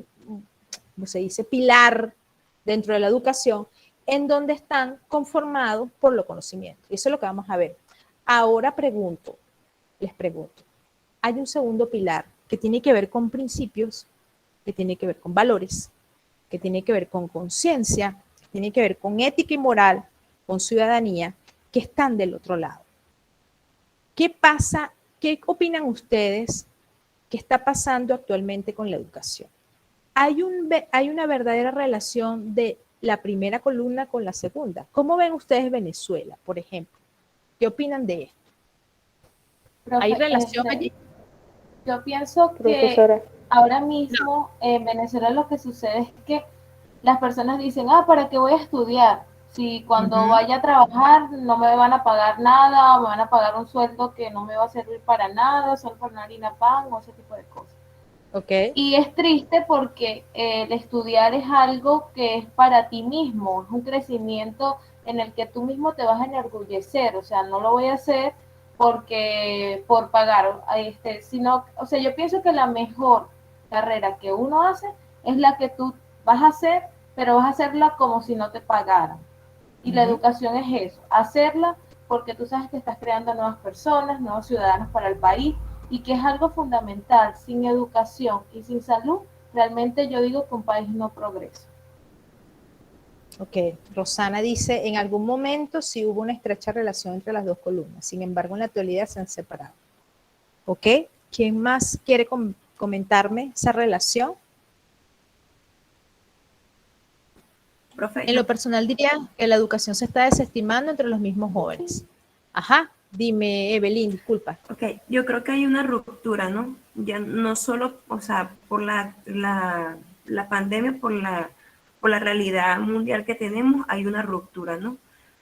¿cómo se dice?, pilar dentro de la educación en donde están conformados por los conocimientos. Eso es lo que vamos a ver. Ahora les pregunto, hay un segundo pilar que tiene que ver con principios, que tiene que ver con valores, que tiene que ver con conciencia, que tiene que ver con ética y moral, con ciudadanía, que están del otro lado. ¿Qué pasa? ¿Qué opinan ustedes que está pasando actualmente con la educación? Hay una verdadera relación de la primera columna con la segunda. ¿Cómo ven ustedes Venezuela, por ejemplo? ¿Qué opinan de esto? Profe, ¿Hay relación allí? yo pienso que Profesora. ahora mismo en Venezuela lo que sucede es que las personas dicen, ¿para qué voy a estudiar? Si cuando vaya a trabajar no me van a pagar nada, o me van a pagar un sueldo que no me va a servir para nada, solo para una harina pan o ese tipo de cosas. Okay. Y es triste porque el estudiar es algo que es para ti mismo, es un crecimiento en el que tú mismo te vas a enorgullecer, o sea, no lo voy a hacer por pagar, sino, o sea, yo pienso que la mejor carrera que uno hace es la que tú vas a hacer, pero vas a hacerla como si no te pagaran. Y la educación es eso, hacerla porque tú sabes que estás creando nuevas personas, nuevos ciudadanos para el país, y que es algo fundamental. Sin educación y sin salud, realmente yo digo que un país no progresa. Ok, Rosana dice, en algún momento sí hubo una estrecha relación entre las dos columnas, sin embargo en la actualidad se han separado. Ok, ¿quién más quiere comentarme esa relación? Profe, En lo personal diría que la educación se está desestimando entre los mismos jóvenes. Ajá, dime Evelyn, disculpa. Ok, yo creo que hay una ruptura, ¿no? Ya no solo, o sea, por la pandemia, por la realidad mundial que tenemos, hay una ruptura, ¿no?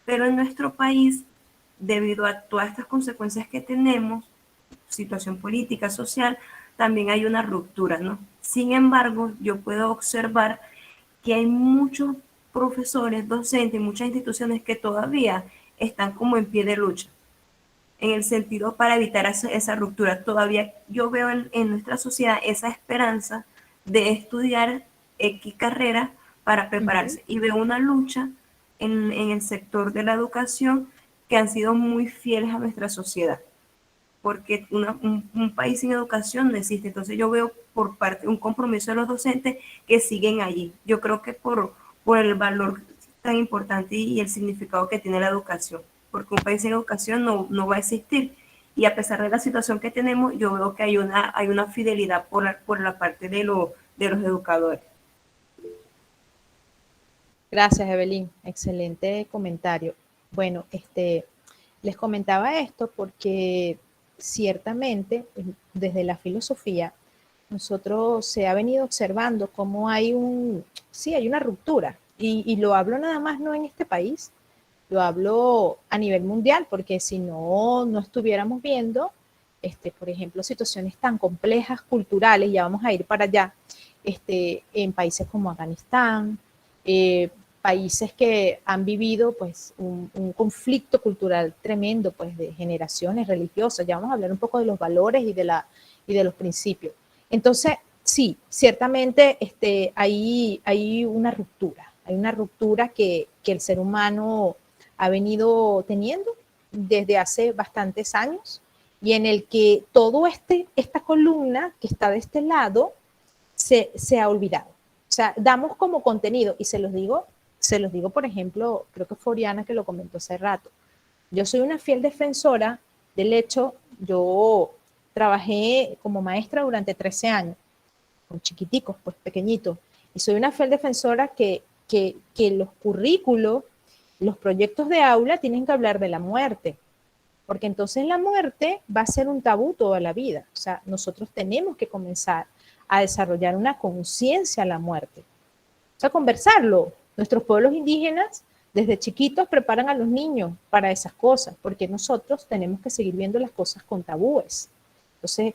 Pero en nuestro país, debido a todas estas consecuencias que tenemos, situación política, social, también hay una ruptura, ¿no? Sin embargo, yo puedo observar que hay muchos profesores, docentes, muchas instituciones que todavía están como en pie de lucha en el sentido para evitar esa ruptura. Todavía yo veo en nuestra sociedad esa esperanza de estudiar X carrera para prepararse. Y veo una lucha en el sector de la educación que han sido muy fieles a nuestra sociedad. Porque un país sin educación no existe. Entonces yo veo por parte un compromiso de los docentes que siguen allí. Yo creo que por el valor tan importante y el significado que tiene la educación, porque un país sin educación no va a existir. Y a pesar de la situación que tenemos, yo veo que hay una fidelidad por la parte de los educadores. Gracias, Evelyn. Excelente comentario. Bueno, Les comentaba esto porque ciertamente desde la filosofía nosotros se ha venido observando cómo hay hay una ruptura y lo hablo nada más no en este país, lo hablo a nivel mundial porque si no, no estuviéramos viendo, por ejemplo, situaciones tan complejas culturales, ya vamos a ir para allá, en países como Afganistán, países que han vivido pues un conflicto cultural tremendo pues de generaciones religiosas. Ya vamos a hablar un poco de los valores y de los principios. Entonces, sí, ciertamente hay una ruptura que el ser humano ha venido teniendo desde hace bastantes años y en el que todo esta columna que está de este lado se ha olvidado. O sea, damos como contenido, y se los digo, por ejemplo, creo que fue Oriana que lo comentó hace rato. Yo soy una fiel defensora del hecho, yo trabajé como maestra durante 13 años, con chiquiticos, pues pequeñitos, y soy una fiel defensora que los currículos, los proyectos de aula tienen que hablar de la muerte, porque entonces la muerte va a ser un tabú toda la vida. O sea, nosotros tenemos que comenzar a desarrollar una conciencia a la muerte. O sea, conversarlo. Nuestros pueblos indígenas desde chiquitos preparan a los niños para esas cosas, porque nosotros tenemos que seguir viendo las cosas con tabúes. Entonces,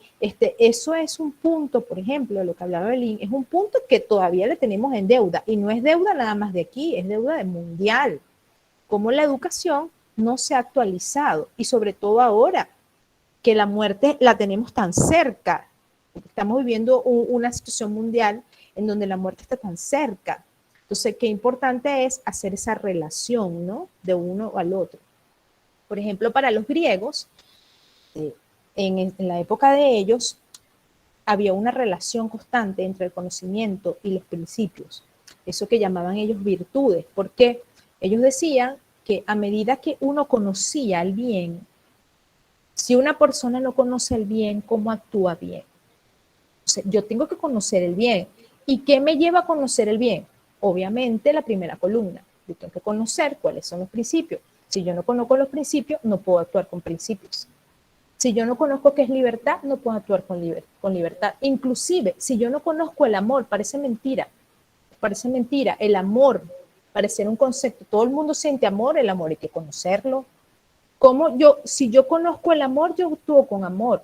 eso es un punto, por ejemplo, lo que hablaba Belín, es un punto que todavía le tenemos en deuda, y no es deuda nada más de aquí, es deuda de mundial. Como la educación no se ha actualizado, y sobre todo ahora que la muerte la tenemos tan cerca. Estamos viviendo una situación mundial en donde la muerte está tan cerca. Entonces, qué importante es hacer esa relación, ¿no? De uno al otro. Por ejemplo, para los griegos, en la época de ellos, había una relación constante entre el conocimiento y los principios. Eso que llamaban ellos virtudes, porque ellos decían que a medida que uno conocía el bien, si una persona no conoce el bien, ¿cómo actúa bien? O sea, yo tengo que conocer el bien. ¿Y qué me lleva a conocer el bien? Obviamente la primera columna. Yo tengo que conocer cuáles son los principios. Si yo no conozco los principios, no puedo actuar con principios. Si yo no conozco qué es libertad, no puedo actuar con libertad. Inclusive, si yo no conozco el amor, parece mentira. El amor parece un concepto. Todo el mundo siente amor, el amor hay que conocerlo. Si yo conozco el amor, yo actúo con amor.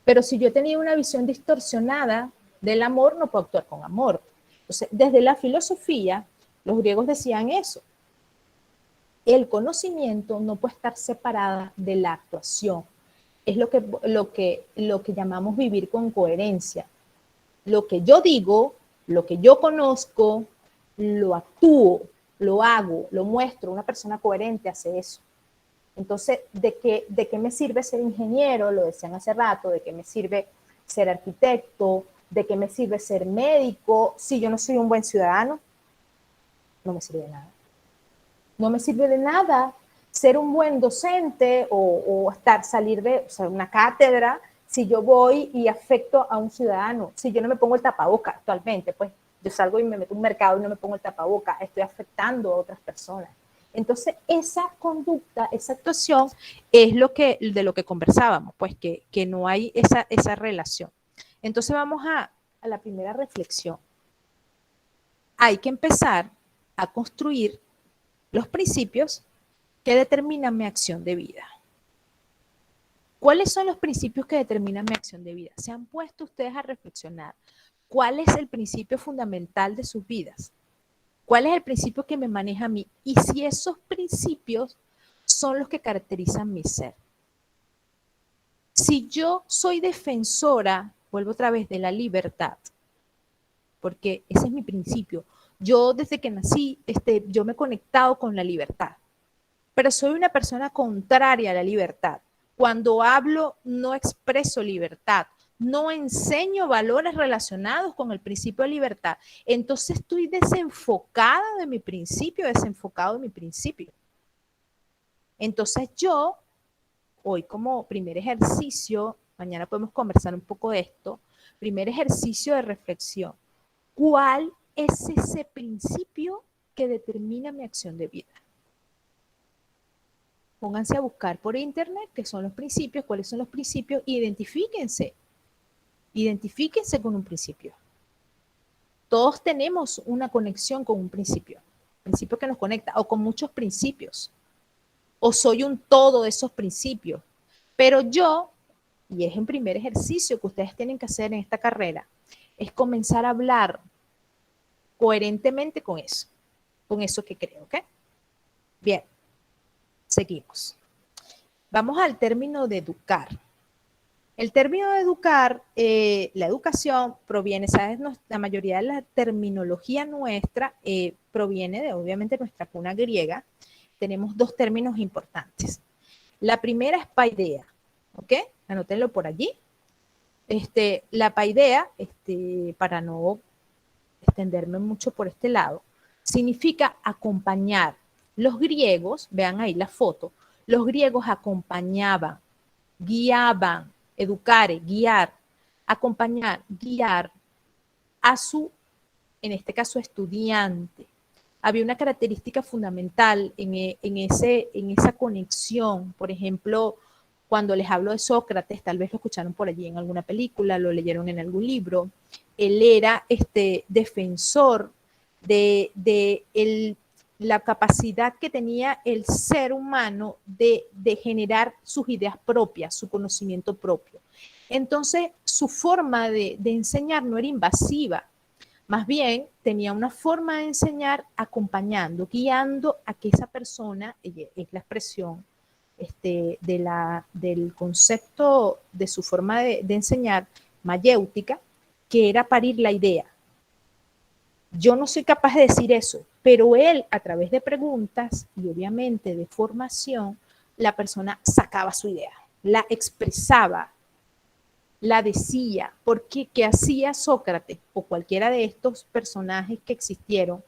Pero si yo he tenido una visión distorsionada del amor, no puedo actuar con amor. Entonces, desde la filosofía, los griegos decían eso. El conocimiento no puede estar separada de la actuación. Es lo que llamamos vivir con coherencia. Lo que yo digo, lo que yo conozco, lo actúo, lo hago, lo muestro. Una persona coherente hace eso. Entonces, ¿de qué me sirve ser ingeniero? Lo decían hace rato. ¿De qué me sirve ser arquitecto? ¿De qué me sirve ser médico? Si yo no soy un buen ciudadano, no me sirve de nada. No me sirve de nada ser un buen docente o salir de una cátedra si yo voy y afecto a un ciudadano. Si yo no me pongo el tapaboca actualmente, pues yo salgo y me meto a un mercado y no me pongo el tapaboca, estoy afectando a otras personas. Entonces, esa conducta, esa actuación es de lo que conversábamos, pues que no hay esa relación. Entonces, vamos a la primera reflexión. Hay que empezar a construir los principios que determinan mi acción de vida. ¿Cuáles son los principios que determinan mi acción de vida? ¿Se han puesto ustedes a reflexionar? ¿Cuál es el principio fundamental de sus vidas? ¿Cuál es el principio que me maneja a mí? Y si esos principios son los que caracterizan mi ser. Si yo soy defensora, vuelvo otra vez, de la libertad, porque ese es mi principio. Yo desde que nací, yo me he conectado con la libertad, pero soy una persona contraria a la libertad. Cuando hablo, no expreso libertad, no enseño valores relacionados con el principio de libertad. Entonces estoy desenfocada de mi principio, desenfocado de mi principio. Entonces yo, hoy como primer ejercicio, mañana podemos conversar un poco de esto, primer ejercicio de reflexión. ¿Cuál es ese principio que determina mi acción de vida? pónganse a buscar por internet qué son los principios, cuáles son los principios, identifíquense con un principio. Todos tenemos una conexión con un principio que nos conecta, o con muchos principios, o soy un todo de esos principios. Pero yo, y es el primer ejercicio que ustedes tienen que hacer en esta carrera, es comenzar a hablar coherentemente con eso que creo, ¿ok? Bien, seguimos. Vamos al término de educar. El término de educar, la educación proviene, ¿sabes? La mayoría de la terminología nuestra proviene de, obviamente, nuestra cuna griega. Tenemos dos términos importantes. La primera es paideia, ¿ok? Anótenlo por allí. La paideia, para no extenderme mucho por este lado, significa acompañar. Los griegos, vean ahí la foto, los griegos acompañaban, guiaban, educare, guiar, acompañar, guiar a su, en este caso, estudiante. Había una característica fundamental en esa conexión. Por ejemplo, cuando les hablo de Sócrates, tal vez lo escucharon por allí en alguna película, lo leyeron en algún libro. Él era defensor de la capacidad que tenía el ser humano de generar sus ideas propias, su conocimiento propio. Entonces, su forma de enseñar no era invasiva, más bien tenía una forma de enseñar acompañando, guiando a que esa persona, es la expresión del concepto de su forma de enseñar, mayéutica, que era parir la idea. Yo no soy capaz de decir eso, pero él, a través de preguntas y obviamente de formación, la persona sacaba su idea, la expresaba, la decía. Porque ¿qué hacía Sócrates o cualquiera de estos personajes que existieron?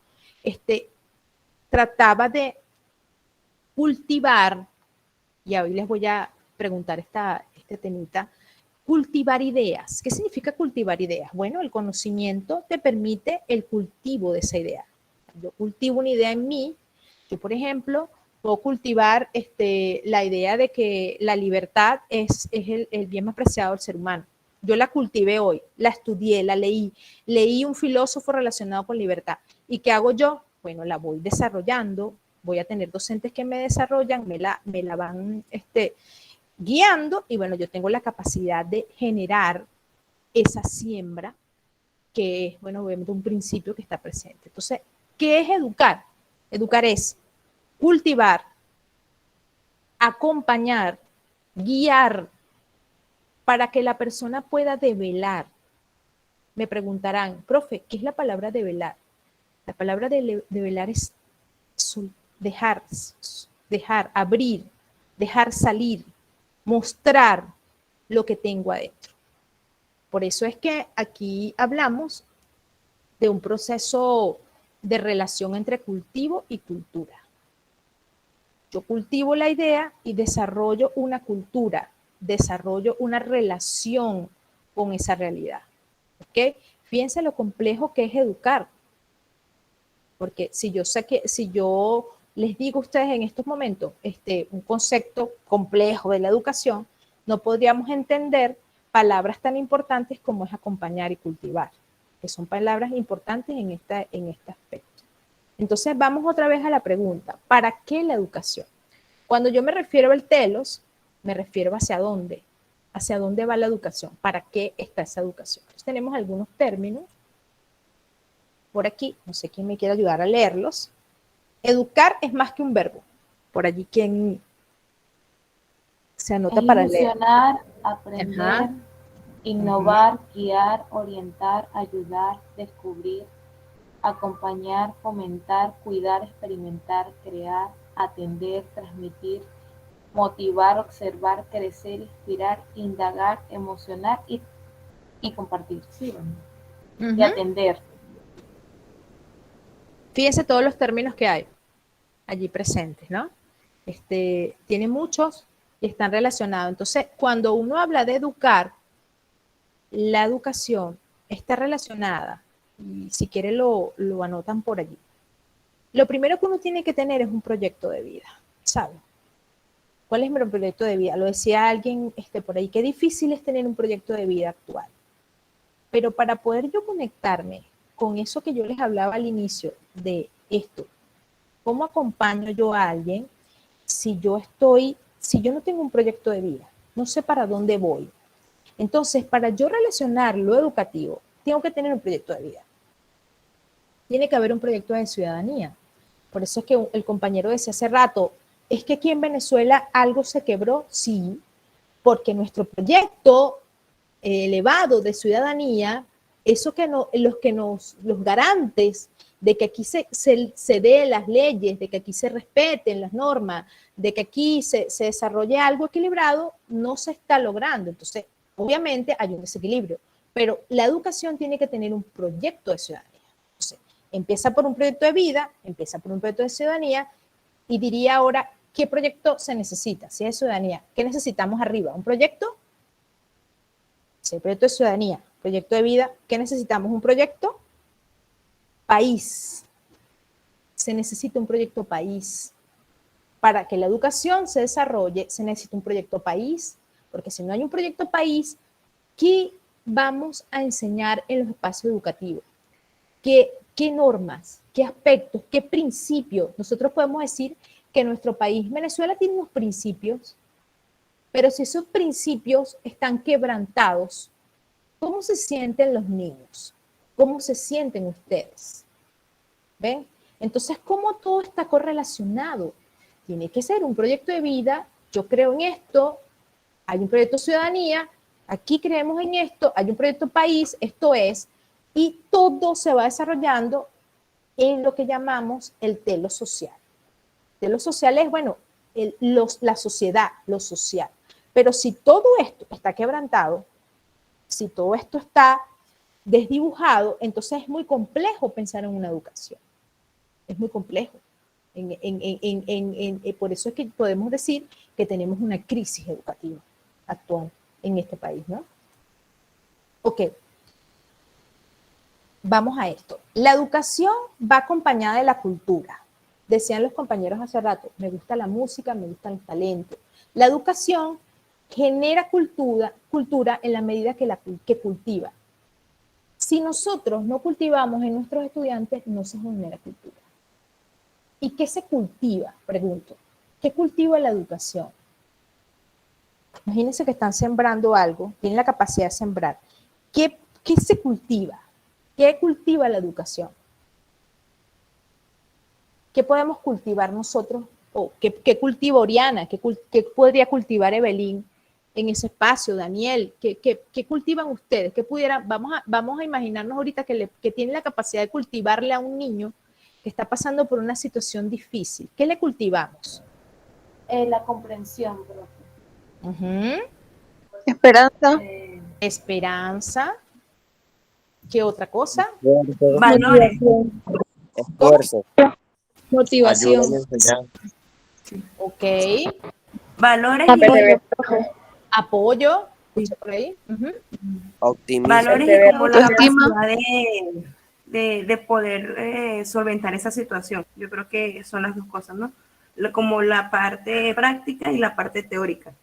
Trataba de cultivar, y hoy les voy a preguntar este temita, cultivar ideas. ¿Qué significa cultivar ideas? Bueno, el conocimiento te permite el cultivo de esa idea. Yo cultivo una idea en mí. Yo, por ejemplo, puedo cultivar la idea de que la libertad es el bien más preciado del ser humano. Yo la cultivé hoy, la estudié, la leí. Leí un filósofo relacionado con libertad. ¿Y qué hago yo? Bueno, la voy desarrollando. Voy a tener docentes que me desarrollan, me la van guiando, y bueno, yo tengo la capacidad de generar esa siembra que es, bueno, obviamente un principio que está presente. Entonces, ¿qué es educar? Educar es cultivar, acompañar, guiar para que la persona pueda develar. Me preguntarán, profe, ¿qué es la palabra develar? La palabra develar es dejar, abrir, dejar salir, mostrar lo que tengo adentro. Por eso es que aquí hablamos de un proceso de relación entre cultivo y cultura. Yo cultivo la idea y desarrollo una cultura, desarrollo una relación con esa realidad. ¿Ok? Fíjense lo complejo que es educar. Porque si yo les digo a ustedes en estos momentos un concepto complejo de la educación, no podríamos entender palabras tan importantes como es acompañar y cultivar, que son palabras importantes en este aspecto. Entonces vamos otra vez a la pregunta, ¿para qué la educación? Cuando yo me refiero al telos, me refiero hacia dónde va la educación, para qué está esa educación. Entonces tenemos algunos términos por aquí, no sé quién me quiere ayudar a leerlos. Educar es más que un verbo. Por allí, ¿quién se anota para leer? Ilusionar, aprender, Ajá. innovar, guiar, orientar, ayudar, descubrir, acompañar, fomentar, cuidar, experimentar, crear, atender, transmitir, motivar, observar, crecer, inspirar, indagar, emocionar y compartir. Sí, bueno. Y atender. Fíjense todos los términos que hay allí presentes, ¿no? Tiene muchos y están relacionados. Entonces, cuando uno habla de educar, la educación está relacionada, y si quiere lo anotan por allí. Lo primero que uno tiene que tener es un proyecto de vida, ¿saben? ¿Cuál es mi proyecto de vida? Lo decía alguien por ahí, qué difícil es tener un proyecto de vida actual. Pero para poder yo conectarme con eso que yo les hablaba al inicio de esto, ¿cómo acompaño yo a alguien si yo no tengo un proyecto de vida? No sé para dónde voy. Entonces, para yo relacionar lo educativo, tengo que tener un proyecto de vida. Tiene que haber un proyecto de ciudadanía. Por eso es que el compañero decía hace rato, es que aquí en Venezuela algo se quebró, sí, porque nuestro proyecto elevado de ciudadanía, eso que los garantes de que aquí se den las leyes, de que aquí se respeten las normas, de que aquí se desarrolle algo equilibrado, no se está logrando. Entonces, obviamente hay un desequilibrio, pero la educación tiene que tener un proyecto de ciudadanía. Entonces, empieza por un proyecto de vida, empieza por un proyecto de ciudadanía, y diría ahora, ¿qué proyecto se necesita? Si es ciudadanía, ¿qué necesitamos arriba? ¿Un proyecto? Sí, proyecto de ciudadanía, proyecto de vida. ¿Qué necesitamos? ¿Un proyecto? País. Se necesita un proyecto país. Para que la educación se desarrolle, se necesita un proyecto país, porque si no hay un proyecto país, ¿qué vamos a enseñar en los espacios educativos? ¿Qué normas, qué aspectos, qué principios? Nosotros podemos decir que nuestro país, Venezuela, tiene unos principios, pero si esos principios están quebrantados, ¿cómo se sienten los niños? ¿Cómo se sienten ustedes? ¿Ven? Entonces, ¿cómo todo está correlacionado? Tiene que ser un proyecto de vida, yo creo en esto, hay un proyecto de ciudadanía, aquí creemos en esto, hay un proyecto país, esto es, y todo se va desarrollando en lo que llamamos el telo social. El telo social es, bueno, la sociedad, lo social. Pero si todo esto está quebrantado, si todo esto está desdibujado, entonces es muy complejo pensar en una educación. Es muy complejo. Por eso es que podemos decir que tenemos una crisis educativa actual en este país, ¿no? Ok. Vamos a esto. La educación va acompañada de la cultura. Decían los compañeros hace rato, me gusta la música, me gustan los talentos. La educación genera cultura en la medida que cultiva. Si nosotros no cultivamos en nuestros estudiantes, no se genera cultura. ¿Y qué se cultiva? Pregunto. ¿Qué cultiva la educación? Imagínense que están sembrando algo, tienen la capacidad de sembrar. ¿Qué se cultiva? ¿Qué cultiva la educación? ¿Qué podemos cultivar nosotros? ¿O qué cultiva Oriana? ¿Qué podría cultivar Evelyn en ese espacio? Daniel, ¿qué cultivan ustedes? ¿Qué pudieran? Vamos a imaginarnos ahorita que tiene la capacidad de cultivarle a un niño que está pasando por una situación difícil. ¿Qué le cultivamos? La comprensión, profe. Esperanza. Esperanza. ¿Qué otra cosa? Valores. Esfuerzo. Motivación. Ayuda y enseñanza. Ok. Valores Apoyo. Escucha por ahí. Optimismo. valores y como la Autoestima. capacidad de poder solventar esa situación. Yo creo que son las dos cosas, ¿no? Como la parte práctica y la parte teórica.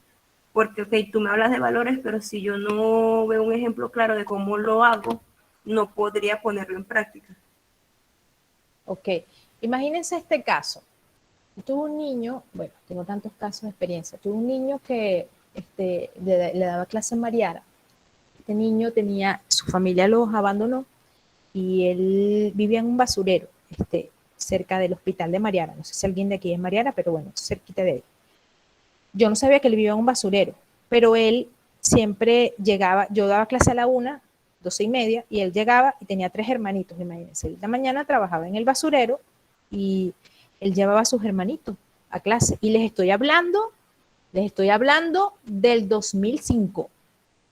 Porque, ok, tú me hablas de valores, pero si yo no veo un ejemplo claro de cómo lo hago, no podría ponerlo en práctica. Ok. Imagínense este caso. Yo tuve un niño, bueno, tengo tantos casos de experiencia. Tuve un niño que le daba clase en Mariara. Este niño su familia los abandonó y él vivía en un basurero, cerca del hospital de Mariara. No sé si alguien de aquí es Mariara, pero bueno, cerquita de él. Yo no sabía que él vivía en un basurero, pero él siempre llegaba, yo daba clase a la 1, 12:30, y él llegaba y tenía 3 hermanitos, imagínense. Él de mañana trabajaba en el basurero y él llevaba a sus hermanitos a clase. Y les estoy hablando del 2005.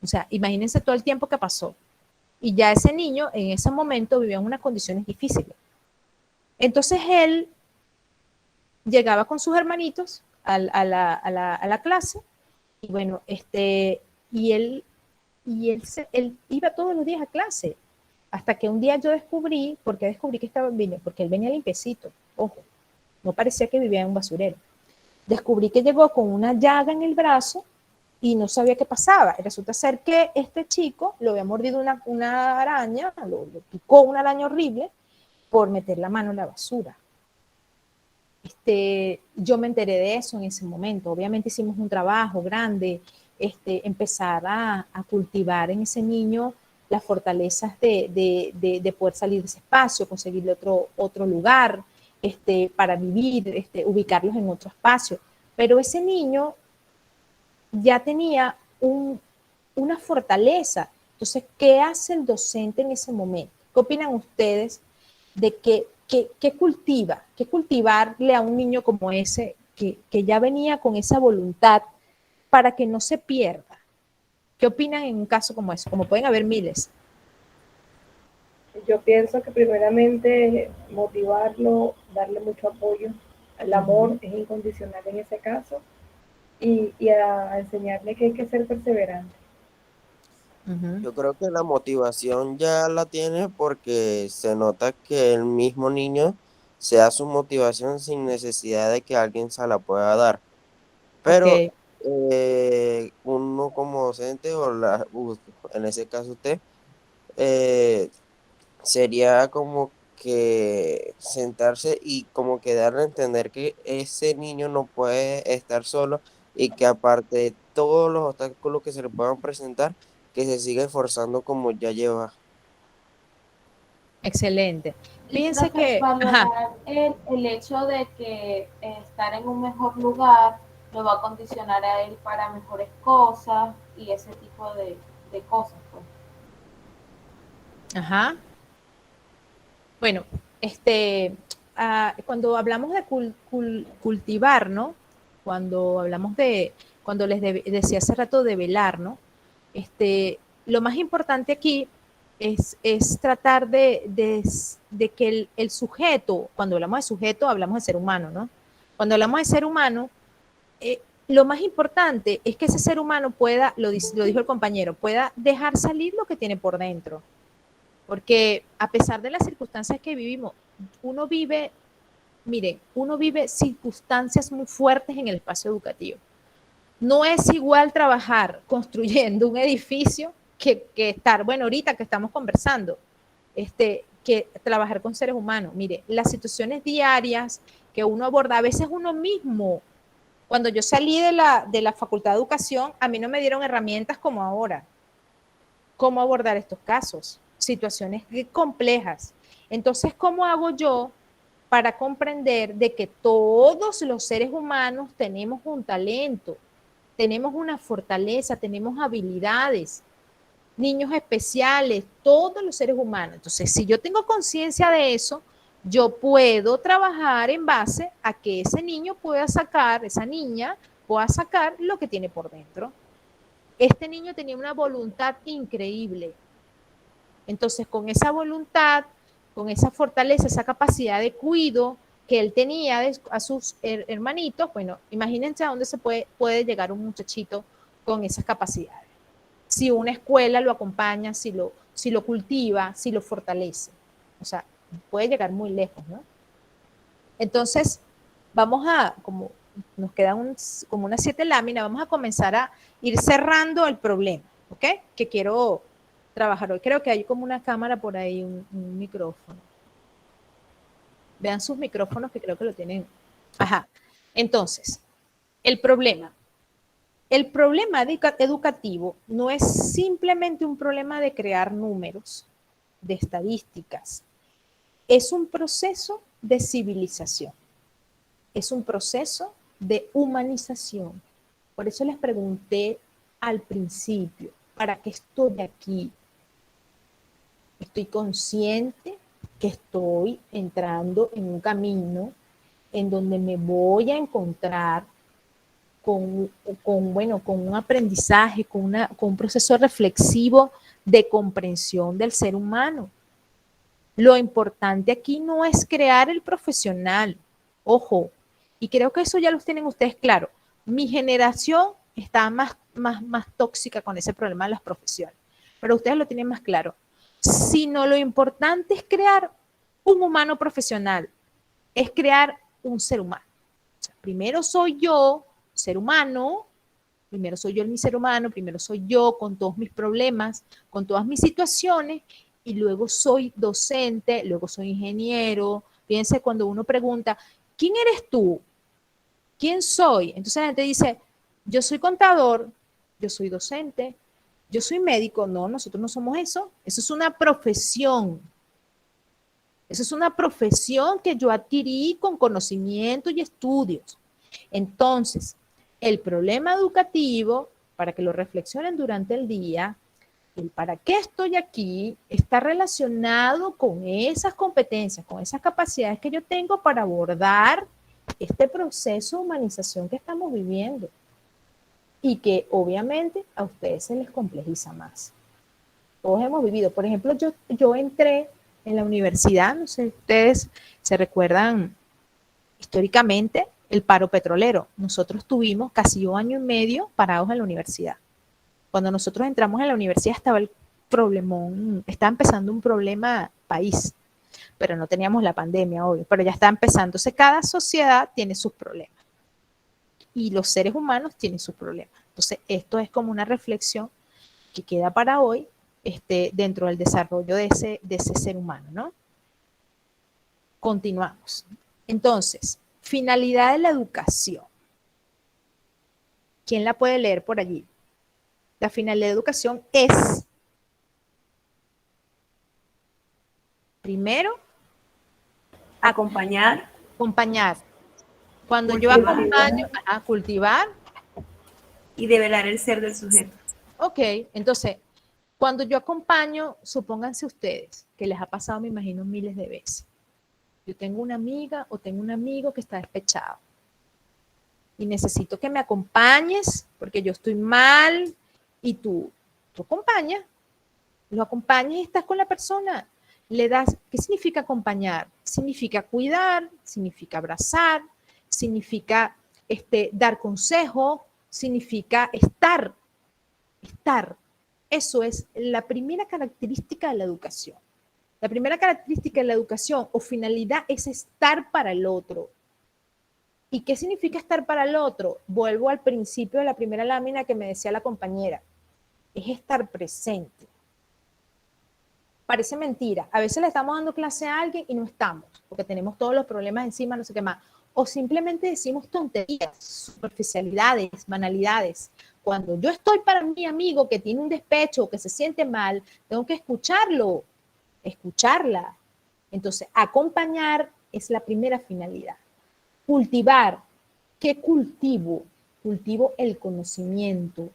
O sea, imagínense todo el tiempo que pasó. Y ya ese niño en ese momento vivía en unas condiciones difíciles. Entonces él llegaba con sus hermanitos a la clase y bueno, y él iba todos los días a clase. Hasta que un día yo descubrí que porque él venía limpiecito, ojo, no parecía que vivía en un basurero. Descubrí que llegó con una llaga en el brazo y no sabía qué pasaba. Y resulta ser que este chico lo había mordido una araña, lo picó una araña horrible por meter la mano en la basura. Yo me enteré de eso en ese momento. Obviamente hicimos un trabajo grande, empezar a cultivar en ese niño las fortalezas de poder salir de ese espacio, conseguirle otro lugar para vivir, ubicarlos en otro espacio. Pero ese niño ya tenía una fortaleza. Entonces, ¿qué hace el docente en ese momento? ¿Qué opinan ustedes de qué cultiva? ¿Qué cultivarle a un niño como ese que ya venía con esa voluntad para que no se pierda? ¿Qué opinan en un caso como ese? Como pueden haber miles. Yo pienso que primeramente motivarlo, darle mucho apoyo. El amor es incondicional en ese caso y a enseñarle que hay que ser perseverante. Yo creo que la motivación ya la tiene porque se nota que el mismo niño se da su motivación sin necesidad de que alguien se la pueda dar. Pero Ok. uno como docente en ese caso usted, eh, sería como que sentarse y como que darle a entender que ese niño no puede estar solo y que aparte de todos los obstáculos que se le puedan presentar, que se siga esforzando como ya lleva. Excelente. Y, Fíjense profe, que, ajá, valorar el hecho de que estar en un mejor lugar lo va a condicionar a él para mejores cosas y ese tipo de cosas, pues. ajá. Bueno, cuando hablamos de cultivar, ¿no? Cuando hablamos cuando decía hace rato de velar, ¿no? Lo más importante aquí es tratar de que el sujeto, cuando hablamos de sujeto, hablamos de ser humano, ¿no? Cuando hablamos de ser humano, lo más importante es que ese ser humano pueda, lo dijo el compañero, pueda dejar salir lo que tiene por dentro. Porque a pesar de las circunstancias que vivimos, uno vive circunstancias muy fuertes en el espacio educativo. No es igual trabajar construyendo un edificio que estar, bueno, ahorita que estamos conversando, que trabajar con seres humanos. Mire, las situaciones diarias que uno aborda, a veces uno mismo, cuando yo salí de la Facultad de Educación, a mí no me dieron herramientas como ahora. ¿Cómo abordar estos casos? Situaciones complejas. Entonces, ¿cómo hago yo para comprender de que todos los seres humanos tenemos un talento, tenemos una fortaleza, tenemos habilidades, niños especiales, todos los seres humanos? Entonces, si yo tengo conciencia de eso, yo puedo trabajar en base a que ese niño pueda sacar, esa niña pueda sacar lo que tiene por dentro. Este niño tenía una voluntad increíble. Entonces, con esa voluntad, con esa fortaleza, esa capacidad de cuidado que él tenía a sus hermanitos, bueno, imagínense a dónde se puede llegar un muchachito con esas capacidades. Si una escuela lo acompaña, si lo cultiva, si lo fortalece. O sea, puede llegar muy lejos, ¿no? Entonces, vamos como nos quedan como unas 7 láminas, vamos a comenzar a ir cerrando el problema, ¿ok? Que quiero trabajar hoy. Creo que hay como una cámara por ahí, un micrófono. Vean sus micrófonos que creo que lo tienen. Ajá. Entonces, el problema. El problema educativo no es simplemente un problema de crear números, de estadísticas. Es un proceso de civilización. Es un proceso de humanización. Por eso les pregunté al principio, ¿para qué estoy aquí? Estoy consciente que estoy entrando en un camino en donde me voy a encontrar con un aprendizaje, con un proceso reflexivo de comprensión del ser humano. Lo importante aquí no es crear el profesional, ojo, y creo que eso ya lo tienen ustedes claro. Mi generación está más tóxica con ese problema de las profesiones, pero ustedes lo tienen más claro. Sino lo importante es crear un humano profesional, es crear un ser humano. O sea, Primero soy yo, ser humano, primero soy yo mi ser humano, primero soy yo con todos mis problemas, con todas mis situaciones, y luego soy docente, luego soy ingeniero. Fíjense cuando uno pregunta, ¿quién eres tú? ¿Quién soy? Entonces la gente dice, yo soy contador, yo soy docente, yo soy médico. No, nosotros no somos eso. Eso es una profesión. Eso es una profesión que yo adquirí con conocimiento y estudios. Entonces, el problema educativo, para que lo reflexionen durante el día, el para qué estoy aquí, está relacionado con esas competencias, con esas capacidades que yo tengo para abordar este proceso de humanización que estamos viviendo y que obviamente a ustedes se les complejiza más. Todos hemos vivido. Por ejemplo, yo entré en la universidad, no sé, ustedes se recuerdan históricamente el paro petrolero. Nosotros tuvimos casi 1 año y medio parados en la universidad. Cuando nosotros entramos en la universidad estaba el problemón, estaba empezando un problema país, pero no teníamos la pandemia, obvio, pero ya está empezando. Entonces, cada sociedad tiene sus problemas y los seres humanos tienen sus problemas. Entonces, esto es como una reflexión que queda para hoy dentro del desarrollo de ese ser humano, ¿no? Continuamos. Entonces, finalidad de la educación. ¿Quién la puede leer por allí? La finalidad de educación es, primero, Acompañar, acompañar. Cuando yo cultivar acompaño, cultivar, y develar el ser del sujeto. ok, entonces, cuando yo acompaño, supónganse ustedes, que les ha pasado, me imagino, miles de veces. Yo tengo una amiga o tengo un amigo que está despechado y necesito que me acompañes porque yo estoy mal y tú acompañas, lo acompañas y estás con la persona. Le das, ¿qué significa acompañar? Significa cuidar, significa abrazar, significa dar consejo, significa estar. Eso es la primera característica de la educación. La primera característica de la educación o finalidad es estar para el otro. ¿Y qué significa estar para el otro? Vuelvo al principio de la primera lámina que me decía la compañera. Es estar presente. Parece mentira. A veces le estamos dando clase a alguien y no estamos, porque tenemos todos los problemas encima, no sé qué más. O simplemente decimos tonterías, superficialidades, banalidades. Cuando yo estoy para mi amigo que tiene un despecho o que se siente mal, tengo que escucharlo, escucharla. Entonces, acompañar es la primera finalidad. Cultivar. ¿Qué cultivo? Cultivo el conocimiento.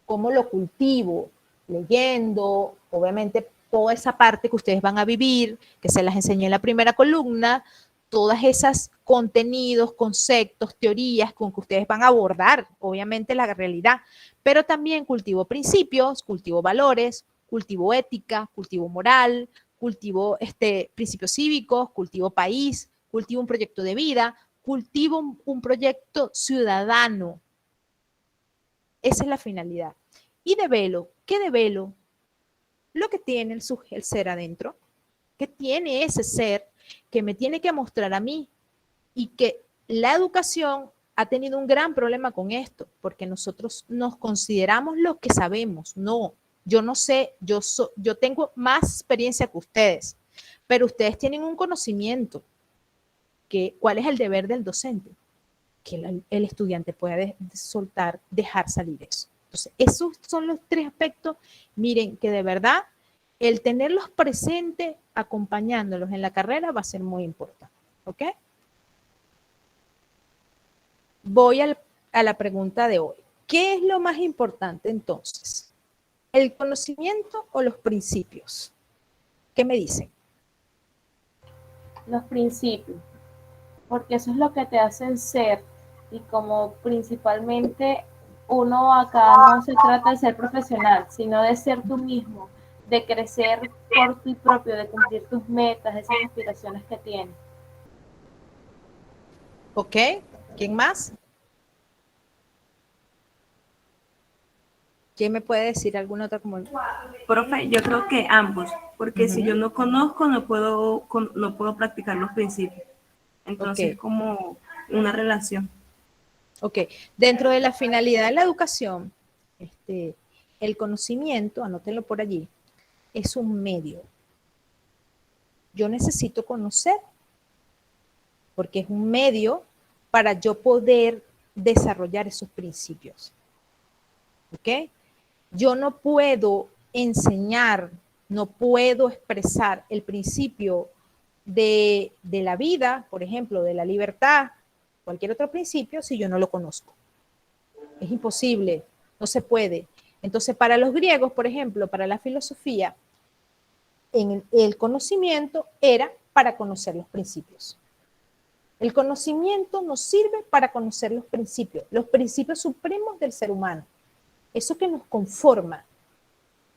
¿Cómo lo cultivo? Leyendo, obviamente toda esa parte que ustedes van a vivir, que se las enseñé en la primera columna, todas esas contenidos, conceptos, teorías con que ustedes van a abordar, obviamente, la realidad, pero también cultivo principios, cultivo valores, cultivo ética, cultivo moral, cultivo principios cívicos, cultivo país, cultivo un proyecto de vida, cultivo un proyecto ciudadano. Esa es la finalidad. Y develo, ¿qué develo? Lo que tiene el ser adentro, que tiene ese ser que me tiene que mostrar a mí y que la educación ha tenido un gran problema con esto, porque nosotros nos consideramos lo que sabemos. No, yo no sé, yo tengo más experiencia que ustedes, pero ustedes tienen un conocimiento. ¿Cuál es el deber del docente? Que el estudiante pueda soltar, dejar salir eso. Entonces, esos son los 3 aspectos. Miren que de verdad el tenerlos presentes, acompañándolos en la carrera va a ser muy importante. ¿Ok? Voy a la pregunta de hoy. ¿Qué es lo más importante entonces? ¿El conocimiento o los principios? ¿Qué me dicen? Los principios, porque eso es lo que te hacen ser, y como principalmente uno acá no se trata de ser profesional, sino de ser tú mismo, de crecer por ti propio, de cumplir tus metas, esas aspiraciones que tienes. ¿Ok? ¿Quién más? ¿Quién me puede decir alguna otra como? Profe, yo creo que ambos, porque si yo no conozco, no puedo practicar los principios. Entonces, Ok. como una relación. Ok, dentro de la finalidad de la educación, el conocimiento, anótenlo por allí, es un medio. Yo necesito conocer porque es un medio para yo poder desarrollar esos principios. ¿Ok? Yo no puedo enseñar, no puedo expresar el principio de la vida, por ejemplo, de la libertad, cualquier otro principio, si yo no lo conozco. Es imposible, no se puede. Entonces, para los griegos, por ejemplo, para la filosofía, el conocimiento era para conocer los principios. El conocimiento nos sirve para conocer los principios supremos del ser humano, eso que nos conforma.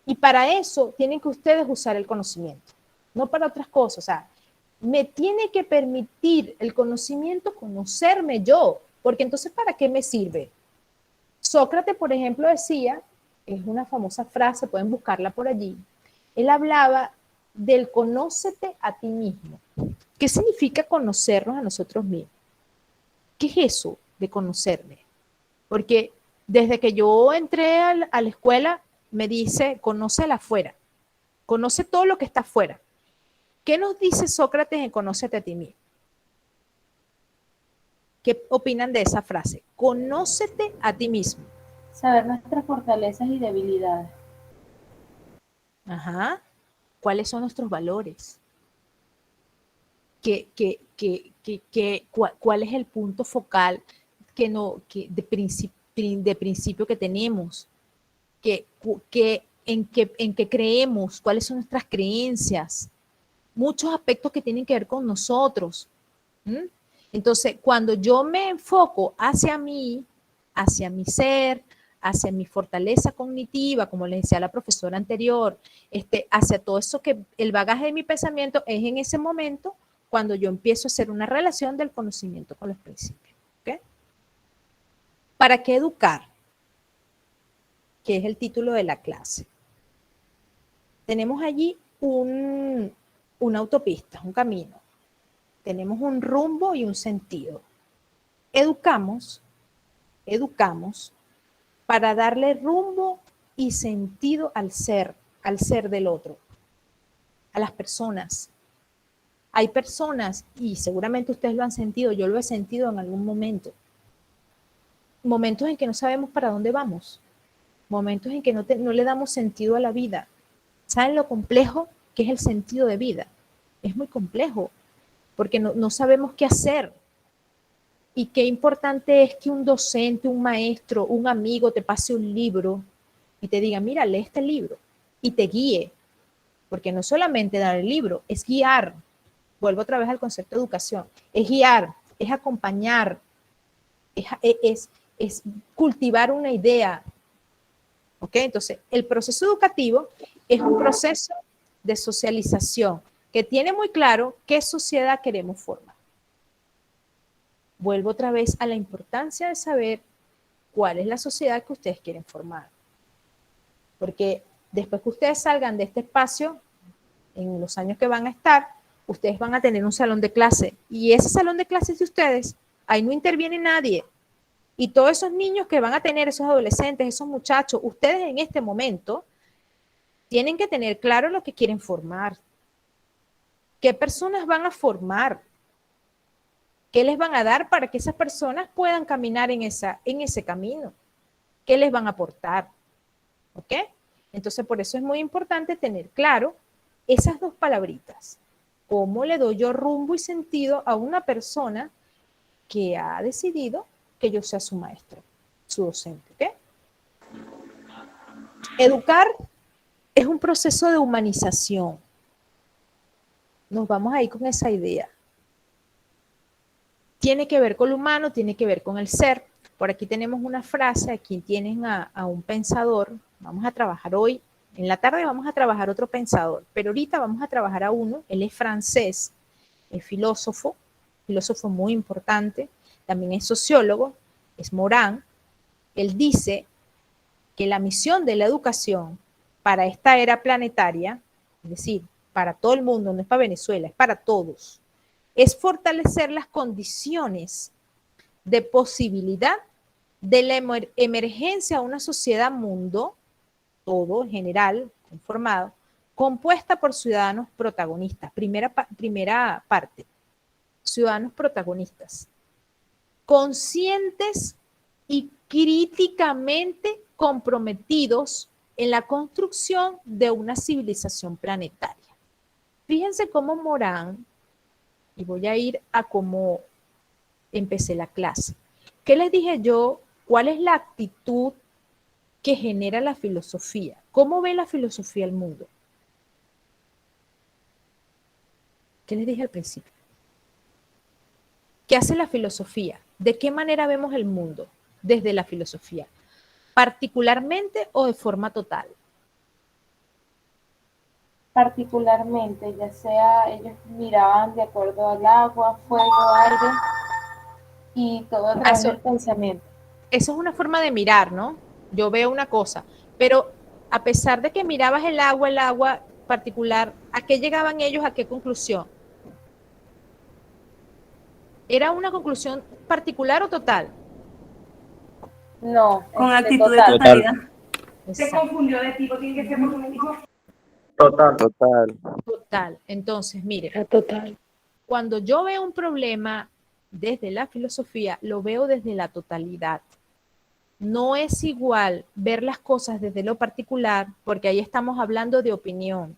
Y para eso tienen que ustedes usar el conocimiento, no para otras cosas. O sea, me tiene que permitir el conocimiento conocerme yo, porque entonces ¿para qué me sirve? Sócrates, por ejemplo, decía, es una famosa frase, pueden buscarla por allí, él hablaba del conócete a ti mismo. ¿Qué significa conocernos a nosotros mismos? ¿Qué es eso de conocerme? Porque desde que yo entré a la escuela, me dice, conócela afuera, conoce todo lo que está afuera. ¿Qué nos dice Sócrates en conócete a ti mismo? ¿Qué opinan de esa frase? Conócete a ti mismo. Saber nuestras fortalezas y debilidades. Ajá. ¿Cuáles son nuestros valores? ¿Cuál es el punto focal de principio que tenemos? ¿En qué creemos? ¿Cuáles son nuestras creencias? Muchos aspectos que tienen que ver con nosotros. Entonces, cuando yo me enfoco hacia mí, hacia mi ser, hacia mi fortaleza cognitiva, como les decía la profesora anterior, hacia todo eso que el bagaje de mi pensamiento, es en ese momento cuando yo empiezo a hacer una relación del conocimiento con los principios. ¿Okay? ¿Para qué educar? Que es el título de la clase. Tenemos allí una autopista, un camino. Tenemos un rumbo y un sentido. Educamos para darle rumbo y sentido al ser del otro, a las personas. Hay personas, y seguramente ustedes lo han sentido, yo lo he sentido en algún momento, momentos en que no sabemos para dónde vamos, momentos en que no le damos sentido a la vida. ¿Saben lo complejo que es el sentido de vida? Es muy complejo, porque no sabemos qué hacer. Y qué importante es que un docente, un maestro, un amigo te pase un libro y te diga, mira, lee este libro y te guíe. Porque no solamente dar el libro, es guiar. Vuelvo otra vez al concepto de educación. Es guiar, es acompañar, es cultivar una idea. ¿Ok? Entonces, el proceso educativo es un proceso de socialización que tiene muy claro qué sociedad queremos formar. Vuelvo otra vez a la importancia de saber cuál es la sociedad que ustedes quieren formar. Porque después que ustedes salgan de este espacio, en los años que van a estar, ustedes van a tener un salón de clase. Y ese salón de clases de ustedes, ahí no interviene nadie. Y todos esos niños que van a tener, esos adolescentes, esos muchachos, ustedes en este momento tienen que tener claro lo que quieren formar. ¿Qué personas van a formar? ¿Qué les van a dar para que esas personas puedan caminar en ese camino? ¿Qué les van a aportar? ¿Ok? Entonces, por eso es muy importante tener claro esas dos palabritas. ¿Cómo le doy yo rumbo y sentido a una persona que ha decidido que yo sea su maestro, su docente? ¿Ok? Educar es un proceso de humanización. Nos vamos a ir con esa idea. Tiene que ver con lo humano, tiene que ver con el ser. Por aquí tenemos una frase, aquí tienen a un pensador. Vamos a trabajar hoy, en la tarde vamos a trabajar otro pensador, pero ahorita vamos a trabajar a uno. Él es francés, es filósofo muy importante, también es sociólogo, es Morán. Él dice que la misión de la educación para esta era planetaria, es decir, para todo el mundo, no es para Venezuela, es para todos, es fortalecer las condiciones de posibilidad de la emergencia a una sociedad mundo, todo en general, conformado, compuesta por ciudadanos protagonistas. Primera parte, ciudadanos protagonistas, conscientes y críticamente comprometidos en la construcción de una civilización planetaria. Fíjense cómo Morán, y voy a ir a cómo empecé la clase. ¿Qué les dije yo? ¿Cuál es la actitud que genera la filosofía? ¿Cómo ve la filosofía el mundo? ¿Qué les dije al principio? ¿Qué hace la filosofía? ¿De qué manera vemos el mundo desde la filosofía? ¿Particularmente o de forma total? Particularmente, ya sea ellos miraban de acuerdo al agua, fuego, aire y todo a través del pensamiento. Eso es una forma de mirar, ¿no? Yo veo una cosa, pero a pesar de que mirabas el agua particular, ¿a qué llegaban ellos? ¿A qué conclusión? ¿Era una conclusión particular o total? No, Con actitud de total. totalidad. Se confundió de tipo, tiene que ser porque me dijo. Total. Total. Entonces, mire, Total. cuando yo veo un problema desde la filosofía, lo veo desde la totalidad. No es igual ver las cosas desde lo particular, porque ahí estamos hablando de opinión.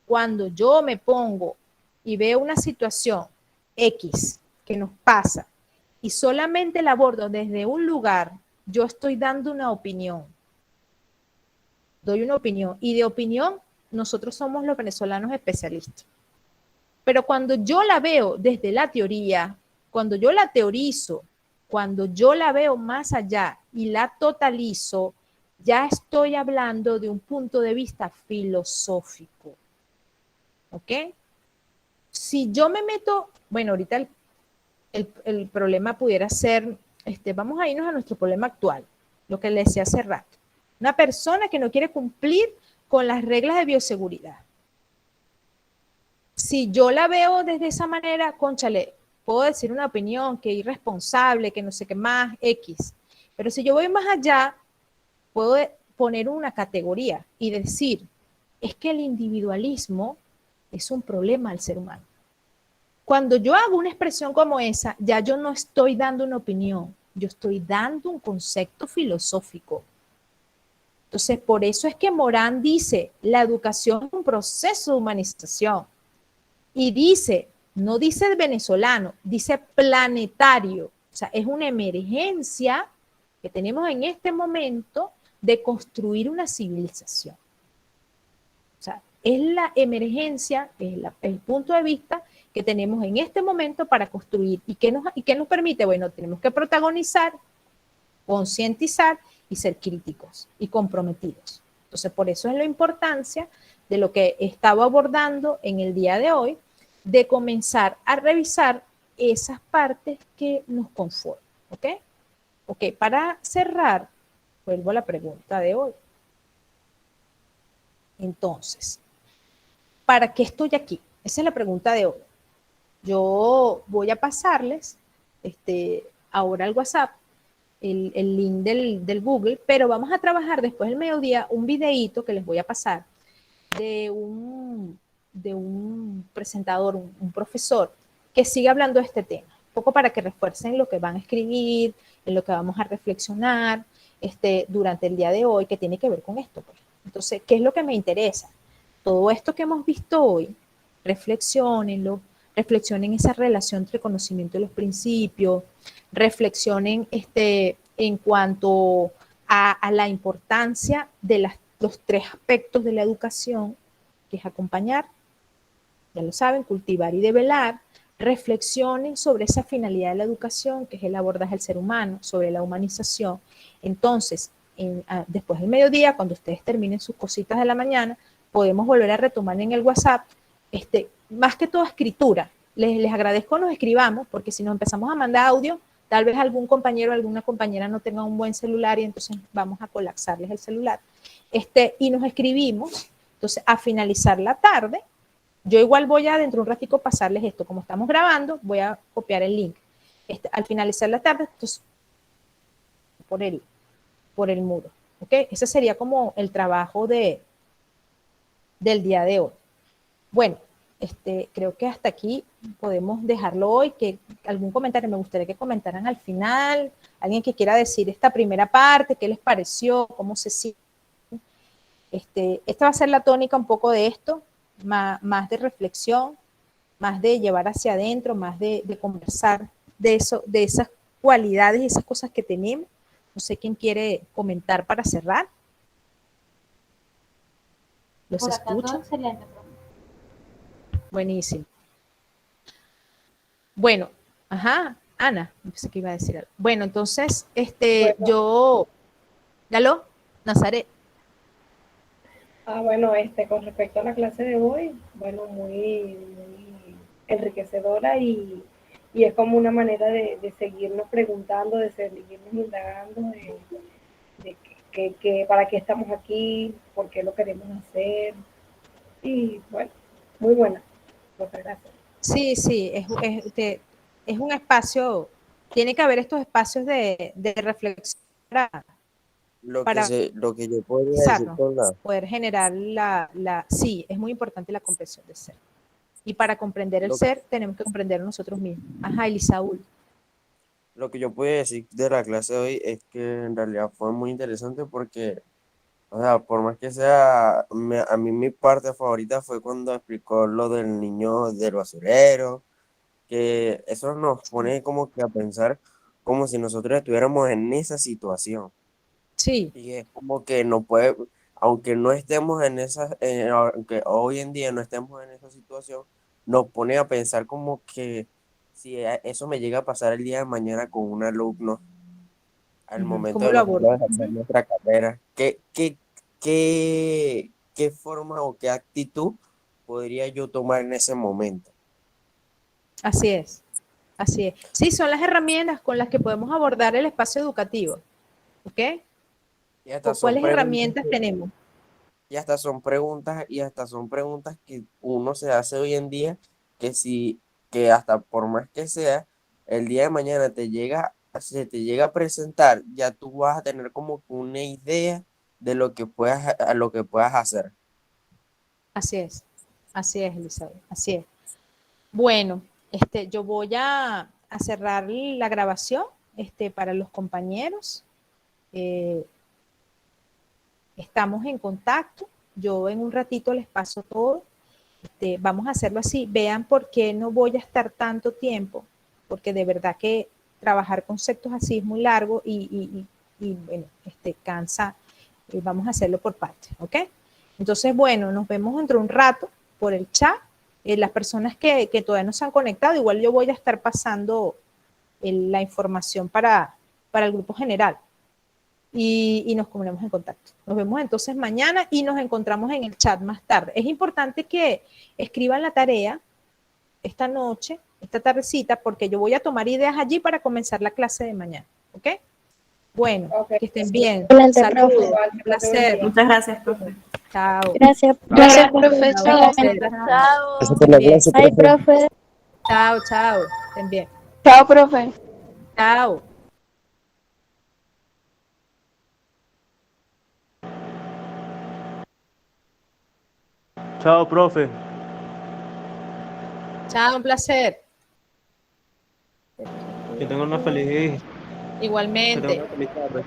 Cuando yo me pongo y veo una situación X que nos pasa y solamente la abordo desde un lugar, yo estoy dando una opinión. Doy una opinión. Y de opinión, nosotros somos los venezolanos especialistas. Pero cuando yo la veo desde la teoría, cuando yo la teorizo, cuando yo la veo más allá y la totalizo, ya estoy hablando de un punto de vista filosófico. ¿Ok? Si yo me meto, bueno, ahorita el problema pudiera ser, vamos a irnos a nuestro problema actual, lo que les decía hace rato. Una persona que no quiere cumplir con las reglas de bioseguridad. Si yo la veo desde esa manera, cónchale, puedo decir una opinión que es irresponsable, que no sé qué más, X. Pero si yo voy más allá, puedo poner una categoría y decir, es que el individualismo es un problema al ser humano. Cuando yo hago una expresión como esa, ya yo no estoy dando una opinión, yo estoy dando un concepto filosófico. Entonces, por eso es que Morán dice, la educación es un proceso de humanización. Y dice, no dice venezolano, dice planetario. O sea, es una emergencia que tenemos en este momento de construir una civilización. O sea, es la emergencia, es el punto de vista que tenemos en este momento para construir. ¿Y qué nos permite? Bueno, tenemos que protagonizar, concientizar y ser críticos y comprometidos. Entonces, por eso es la importancia de lo que estaba abordando en el día de hoy, de comenzar a revisar esas partes que nos conforman. ¿Ok? Ok, para cerrar, vuelvo a la pregunta de hoy. Entonces, ¿para qué estoy aquí? Esa es la pregunta de hoy. Yo voy a pasarles ahora al WhatsApp el link del Google, pero vamos a trabajar después del mediodía un videíto que les voy a pasar de un presentador, un profesor que sigue hablando de este tema, un poco para que refuercen lo que van a escribir, en lo que vamos a reflexionar durante el día de hoy, que tiene que ver con esto. Pues. Entonces, ¿qué es lo que me interesa? Todo esto que hemos visto hoy, reflexionenlo, reflexionen esa relación entre conocimiento y los principios, reflexionen en cuanto a la importancia de los tres aspectos de la educación, que es acompañar, ya lo saben, cultivar y develar. Reflexionen sobre esa finalidad de la educación, que es el abordaje del ser humano, sobre la humanización. Entonces, después del mediodía, cuando ustedes terminen sus cositas de la mañana, podemos volver a retomar en el WhatsApp, más que todo escritura. Les agradezco nos escribamos, porque si nos empezamos a mandar audio, tal vez algún compañero o alguna compañera no tenga un buen celular y entonces vamos a colapsarles el celular. Y nos escribimos. Entonces, a finalizar la tarde, yo igual voy a dentro de un ratico pasarles esto. Como estamos grabando, voy a copiar el link. al finalizar la tarde, entonces, por el muro. ¿Ok? Ese sería como el trabajo del día de hoy. Bueno, creo que hasta aquí podemos dejarlo hoy. Que algún comentario me gustaría que comentaran al final. Alguien que quiera decir esta primera parte, qué les pareció, cómo se sienten. Esta va a ser la tónica un poco de esto, más de reflexión, más de llevar hacia adentro, más de conversar de eso, de esas cualidades y esas cosas que tenemos. No sé quién quiere comentar para cerrar. ¿Los Por acá todo escucho? excelente, profe. Buenísimo. Bueno, ajá, Ana, pensé que iba a decir algo. Bueno, entonces, Bueno. ¿Galo? Nazaret. Bueno, con respecto a la clase de hoy, bueno, muy enriquecedora y es como una manera de seguirnos preguntando, de seguirnos indagando, de para qué estamos aquí, por qué lo queremos hacer. Y bueno, muy buena. Muchas gracias. Sí, es un espacio, tiene que haber estos espacios de reflexión para Lo que yo podría decir pensarnos, con la, poder generar sí, es muy importante la comprensión del ser. Y para comprender el lo, ser, tenemos que comprender nosotros mismos. Ajá, Elisaúl. lo que yo puedo decir de la clase de hoy es que en realidad fue muy interesante porque, o sea, por más que sea, a mí mi parte favorita fue cuando explicó lo del niño del basurero, que eso nos pone como que a pensar como si nosotros estuviéramos en esa situación. Sí, Y es como que no puede, aunque no estemos en esa, aunque hoy en día no estemos en esa situación, nos pone a pensar como que si eso me llega a pasar el día de mañana con un alumno, al momento ¿cómo de lo nosotros abordas? ejercer nuestra carrera, qué forma o qué actitud podría yo tomar en ese momento? Así es, así es. Sí, son las herramientas con las que podemos abordar el espacio educativo. ¿Ok? Y hasta son ¿Cuáles preguntas herramientas tenemos? y hasta son preguntas que uno se hace hoy en día que si que hasta por más que sea el día de mañana se te llega a presentar, ya tú vas a tener como que una idea de lo que puedas a lo que puedas hacer. Así es, Elizabeth, así es. Bueno, yo voy a cerrar la grabación, para los compañeros. Eh, estamos en contacto. Yo en un ratito les paso todo. Vamos a hacerlo así. Vean por qué no voy a estar tanto tiempo, porque de verdad que trabajar conceptos así es muy largo y bueno, cansa. Vamos a hacerlo por partes, ¿ok? Entonces, bueno, nos vemos dentro de un rato por el chat. Las personas que todavía no se han conectado, igual yo voy a estar pasando la información para el grupo general y nos ponemos en contacto. Nos vemos entonces mañana y nos encontramos en el chat más tarde. Es importante que escriban la tarea esta noche, esta tardecita, porque yo voy a tomar ideas allí para comenzar la clase de mañana. ¿Ok? Bueno, Okay. que estén bien. Excelente, Saludos. profe. Un placer. Muchas gracias, profe. Chao. Gracias, Gracias, profe. profe. Chao, Chao. placer. Eso Chao. por la Bien. clase, Ay, profe. profe. Chao, chao. Estén bien. Chao, profe. Chao. Chao, profe. Chao, un placer. Que tengan una feliz, que tengan Igualmente. una feliz tarde.